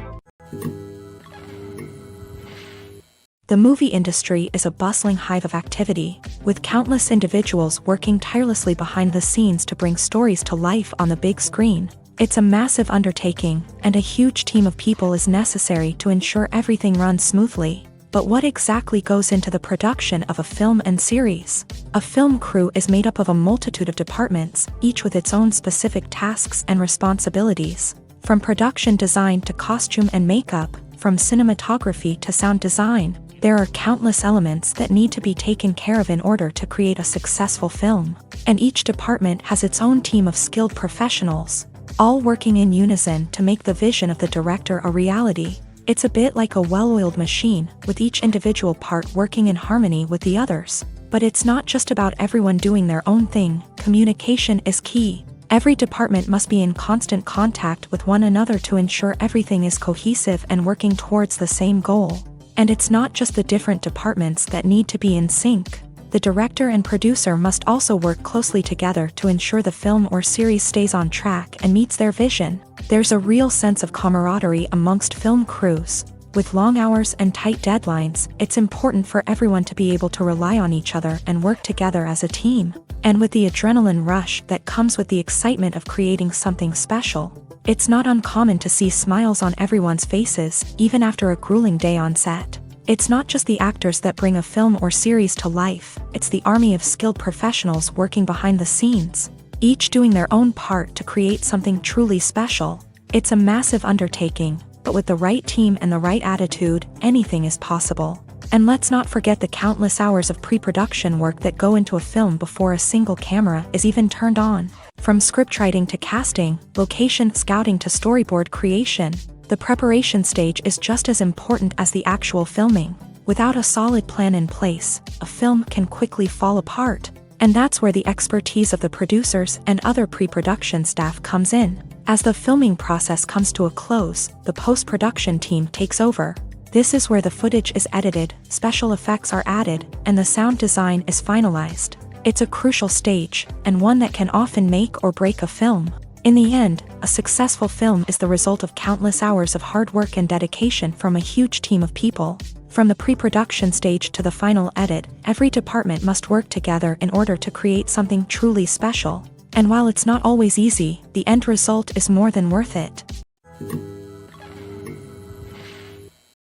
The movie industry is a bustling hive of activity, with countless individuals working tirelessly behind the scenes to bring stories to life on the big screen. It's a massive undertaking, and a huge team of people is necessary to ensure everything runs smoothly. But what exactly goes into the production of a film and series? A film crew is made up of a multitude of departments, each with its own specific tasks and responsibilities. From production design to costume and makeup, from cinematography to sound design, there are countless elements that need to be taken care of in order to create a successful film. And each department has its own team of skilled professionals, all working in unison to make the vision of the director a reality. It's a bit like a well-oiled machine, with each individual part working in harmony with the others. But it's not just about everyone doing their own thing. Communication is key. Every department must be in constant contact with one another to ensure everything is cohesive and working towards the same goal. And it's not just the different departments that need to be in sync. The director and producer must also work closely together to ensure the film or series stays on track and meets their vision. There's a real sense of camaraderie amongst film crews. With long hours and tight deadlines, it's important for everyone to be able to rely on each other and work together as a team. And with the adrenaline rush that comes with the excitement of creating something special, it's not uncommon to see smiles on everyone's faces, even after a grueling day on set. It's not just the actors that bring a film or series to life, it's the army of skilled professionals working behind the scenes, each doing their own part to create something truly special. It's a massive undertaking, but with the right team and the right attitude, anything is possible. And let's not forget the countless hours of pre-production work that go into a film before a single camera is even turned on. From scriptwriting to casting, location scouting to storyboard creation, the preparation stage is just as important as the actual filming. Without a solid plan in place, a film can quickly fall apart. And that's where the expertise of the producers and other pre-production staff comes in. As the filming process comes to a close, the post-production team takes over. This is where the footage is edited, special effects are added, and the sound design is finalized. It's a crucial stage, and one that can often make or break a film. In the end, a successful film is the result of countless hours of hard work and dedication from a huge team of people. From the pre-production stage to the final edit, every department must work together in order to create something truly special. And while it's not always easy, the end result is more than worth it.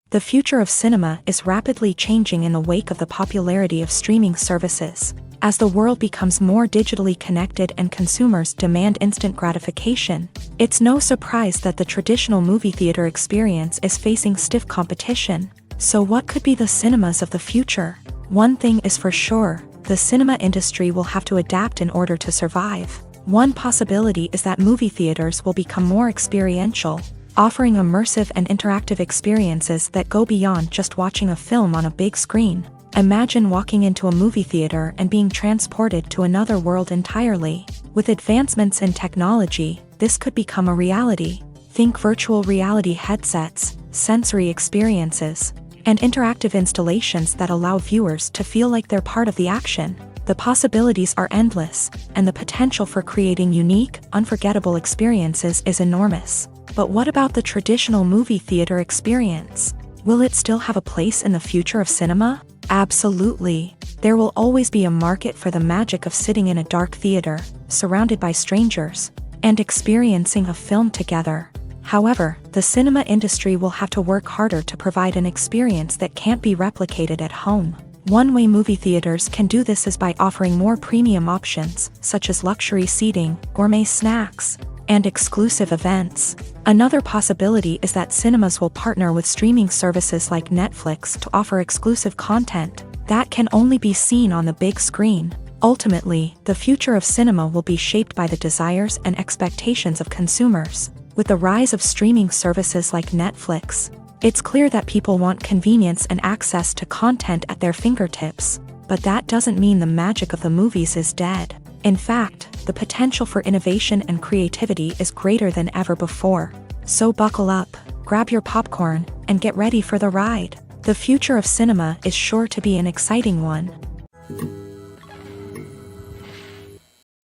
The future of cinema is rapidly changing in the wake of the popularity of streaming services. As the world becomes more digitally connected and consumers demand instant gratification, it's no surprise that the traditional movie theater experience is facing stiff competition. So what could be the cinemas of the future? One thing is for sure, the cinema industry will have to adapt in order to survive. One possibility is that movie theaters will become more experiential, offering immersive and interactive experiences that go beyond just watching a film on a big screen. Imagine walking into a movie theater and being transported to another world entirely. With advancements in technology, this could become a reality. Think virtual reality headsets, sensory experiences, and interactive installations that allow viewers to feel like they're part of the action. The possibilities are endless, and the potential for creating unique, unforgettable experiences is enormous. But what about the traditional movie theater experience? Will it still have a place in the future of cinema? Absolutely. There will always be a market for the magic of sitting in a dark theater, surrounded by strangers, and experiencing a film together. However, the cinema industry will have to work harder to provide an experience that can't be replicated at home. One way movie theaters can do this is by offering more premium options, such as luxury seating, gourmet snacks, and exclusive events. Another possibility is that cinemas will partner with streaming services like Netflix to offer exclusive content that can only be seen on the big screen. Ultimately, the future of cinema will be shaped by the desires and expectations of consumers. With the rise of streaming services like Netflix, it's clear that people want convenience and access to content at their fingertips. But that doesn't mean the magic of the movies is dead. In fact, the potential for innovation and creativity is greater than ever before. So buckle up, grab your popcorn, and get ready for the ride. The future of cinema is sure to be an exciting one.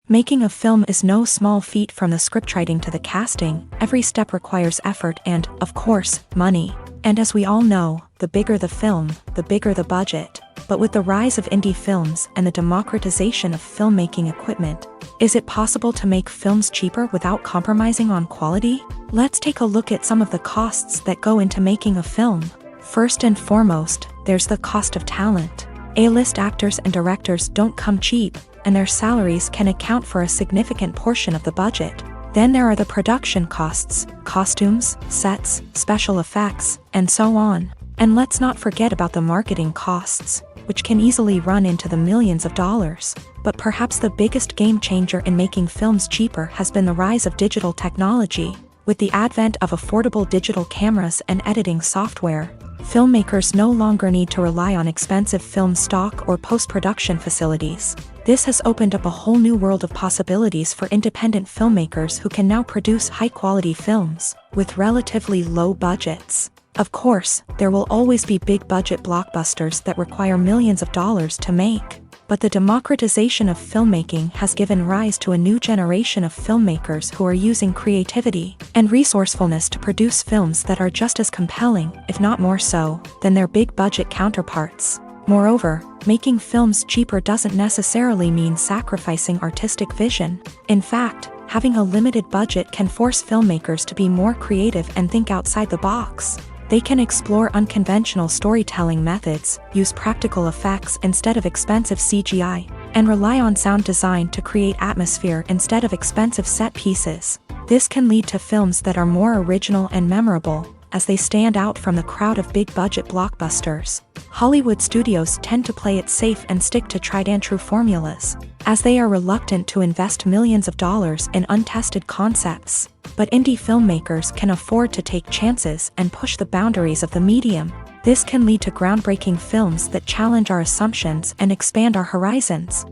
Making a film is no small feat. From the scriptwriting to the casting, every step requires effort and, of course, money. And as we all know, the bigger the film, the bigger the budget. But with the rise of indie films and the democratization of filmmaking equipment, is it possible to make films cheaper without compromising on quality? Let's take a look at some of the costs that go into making a film. First and foremost, there's the cost of talent. A-list actors and directors don't come cheap, and their salaries can account for a significant portion of the budget. Then there are the production costs, costumes, sets, special effects, and so on. And let's not forget about the marketing costs, which can easily run into the millions of dollars. But perhaps the biggest game changer in making films cheaper has been the rise of digital technology. With the advent of affordable digital cameras and editing software, filmmakers no longer need to rely on expensive film stock or post-production facilities. This has opened up a whole new world of possibilities for independent filmmakers who can now produce high-quality films with relatively low budgets. Of course, there will always be big-budget blockbusters that require millions of dollars to make. But the democratization of filmmaking has given rise to a new generation of filmmakers who are using creativity and resourcefulness to produce films that are just as compelling, if not more so, than their big-budget counterparts. Moreover, making films cheaper doesn't necessarily mean sacrificing artistic vision. In fact, having a limited budget can force filmmakers to be more creative and think outside the box. They can explore unconventional storytelling methods, use practical effects instead of expensive CGI, and rely on sound design to create atmosphere instead of expensive set pieces. This can lead to films that are more original and memorable, as they stand out from the crowd of big-budget blockbusters. Hollywood studios tend to play it safe and stick to tried-and-true formulas, as they are reluctant to invest millions of dollars in untested concepts. But indie filmmakers can afford to take chances and push the boundaries of the medium. This can lead to groundbreaking films that challenge our assumptions and expand our horizons.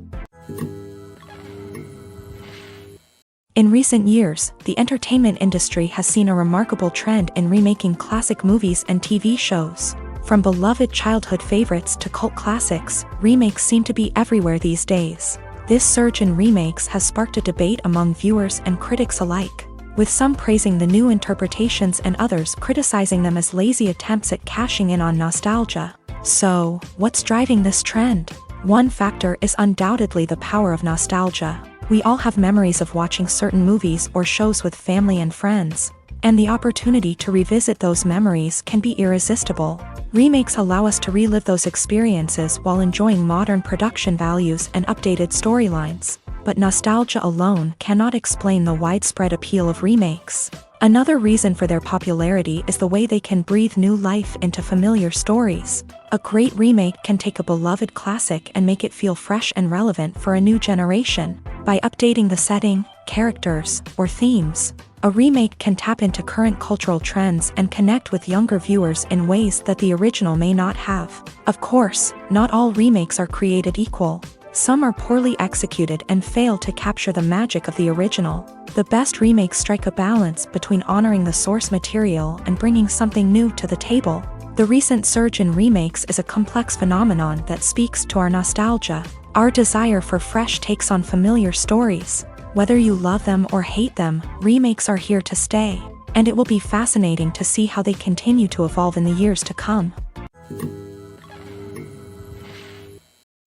In recent years, the entertainment industry has seen a remarkable trend in remaking classic movies and TV shows. From beloved childhood favorites to cult classics, remakes seem to be everywhere these days. This surge in remakes has sparked a debate among viewers and critics alike, with some praising the new interpretations and others criticizing them as lazy attempts at cashing in on nostalgia. So, what's driving this trend? One factor is undoubtedly the power of nostalgia. We all have memories of watching certain movies or shows with family and friends, and the opportunity to revisit those memories can be irresistible. Remakes allow us to relive those experiences while enjoying modern production values and updated storylines. But nostalgia alone cannot explain the widespread appeal of remakes. Another reason for their popularity is the way they can breathe new life into familiar stories. A great remake can take a beloved classic and make it feel fresh and relevant for a new generation. By updating the setting, characters, or themes, a remake can tap into current cultural trends and connect with younger viewers in ways that the original may not have. Of course, not all remakes are created equal. Some are poorly executed and fail to capture the magic of the original. The best remakes strike a balance between honoring the source material and bringing something new to the table. The recent surge in remakes is a complex phenomenon that speaks to our nostalgia, our desire for fresh takes on familiar stories. Whether you love them or hate them, remakes are here to stay, and it will be fascinating to see how they continue to evolve in the years to come.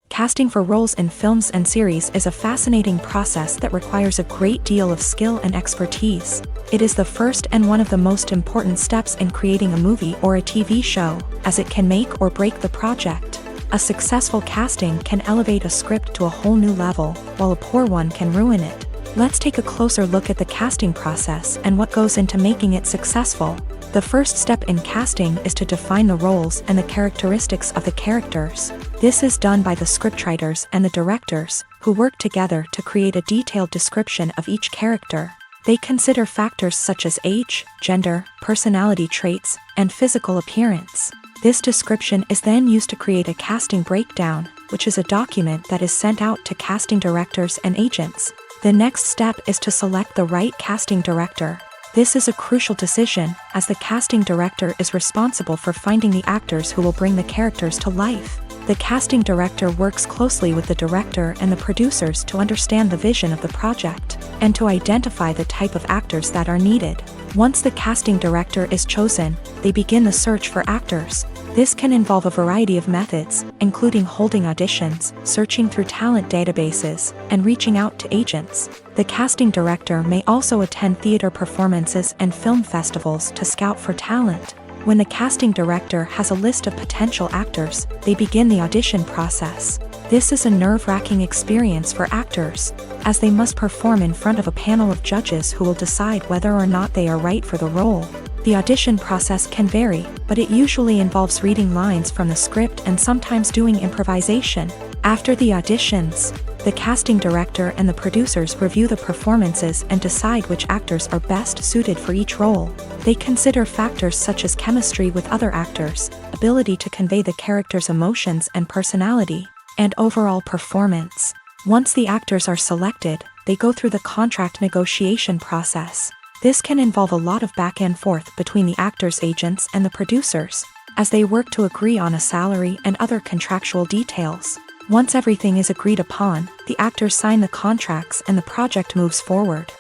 Casting for roles in films and series is a fascinating process that requires a great deal of skill and expertise. It is the first and one of the most important steps in creating a movie or a TV show, as it can make or break the project. A successful casting can elevate a script to a whole new level, while a poor one can ruin it. Let's take a closer look at the casting process and what goes into making it successful. The first step in casting is to define the roles and the characteristics of the characters. This is done by the scriptwriters and the directors, who work together to create a detailed description of each character. They consider factors such as age, gender, personality traits, and physical appearance. This description is then used to create a casting breakdown, which is a document that is sent out to casting directors and agents. The next step is to select the right casting director. This is a crucial decision, as the casting director is responsible for finding the actors who will bring the characters to life. The casting director works closely with the director and the producers to understand the vision of the project, and to identify the type of actors that are needed. Once the casting director is chosen, they begin the search for actors. This can involve a variety of methods, including holding auditions, searching through talent databases, and reaching out to agents. The casting director may also attend theater performances and film festivals to scout for talent. When the casting director has a list of potential actors, they begin the audition process. This is a nerve-wracking experience for actors, as they must perform in front of a panel of judges who will decide whether or not they are right for the role. The audition process can vary, but it usually involves reading lines from the script and sometimes doing improvisation. After the auditions, the casting director and the producers review the performances and decide which actors are best suited for each role. They consider factors such as chemistry with other actors, ability to convey the character's emotions and personality, and overall performance. Once the actors are selected, they go through the contract negotiation process. This can involve a lot of back and forth between the actors' agents and the producers, as they work to agree on a salary and other contractual details. Once everything is agreed upon, the actors sign the contracts and the project moves forward.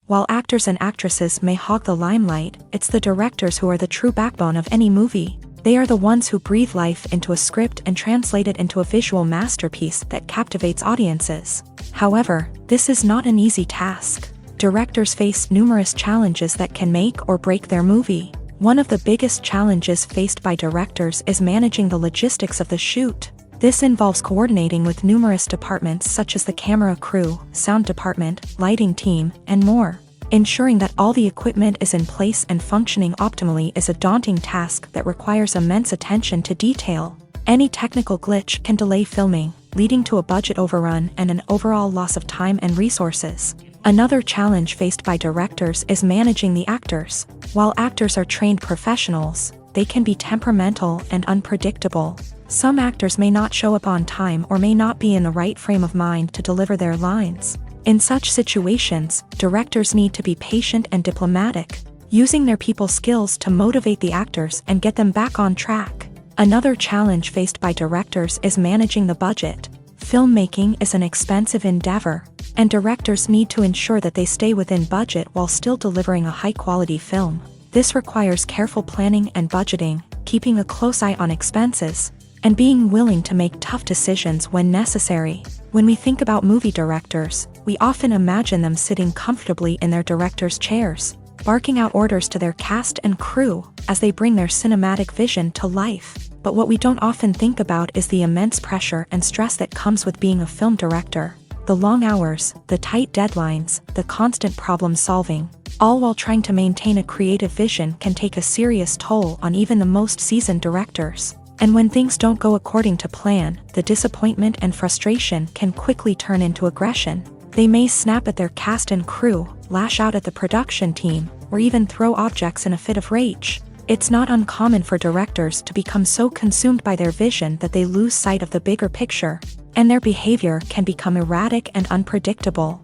While actors and actresses may hog the limelight, it's the directors who are the true backbone of any movie. They are the ones who breathe life into a script and translate it into a visual masterpiece that captivates audiences. However, this is not an easy task. Directors face numerous challenges that can make or break their movie. One of the biggest challenges faced by directors is managing the logistics of the shoot. This involves coordinating with numerous departments such as the camera crew, sound department, lighting team, and more. Ensuring that all the equipment is in place and functioning optimally is a daunting task that requires immense attention to detail. Any technical glitch can delay filming, leading to a budget overrun and an overall loss of time and resources. Another challenge faced by directors is managing the actors. While actors are trained professionals, they can be temperamental and unpredictable. Some actors may not show up on time or may not be in the right frame of mind to deliver their lines. In such situations, directors need to be patient and diplomatic, using their people skills to motivate the actors and get them back on track. Another challenge faced by directors is managing the budget. Filmmaking is an expensive endeavor, and directors need to ensure that they stay within budget while still delivering a high-quality film. This requires careful planning and budgeting, keeping a close eye on expenses, and being willing to make tough decisions when necessary. When we think about movie directors, we often imagine them sitting comfortably in their director's chairs, barking out orders to their cast and crew as they bring their cinematic vision to life. But what we don't often think about is the immense pressure and stress that comes with being a film director. The long hours, the tight deadlines, the constant problem solving, all while trying to maintain a creative vision can take a serious toll on even the most seasoned directors. And when things don't go according to plan, the disappointment and frustration can quickly turn into aggression. They may snap at their cast and crew, lash out at the production team, or even throw objects in a fit of rage. It's not uncommon for directors to become so consumed by their vision that they lose sight of the bigger picture, and their behavior can become erratic and unpredictable.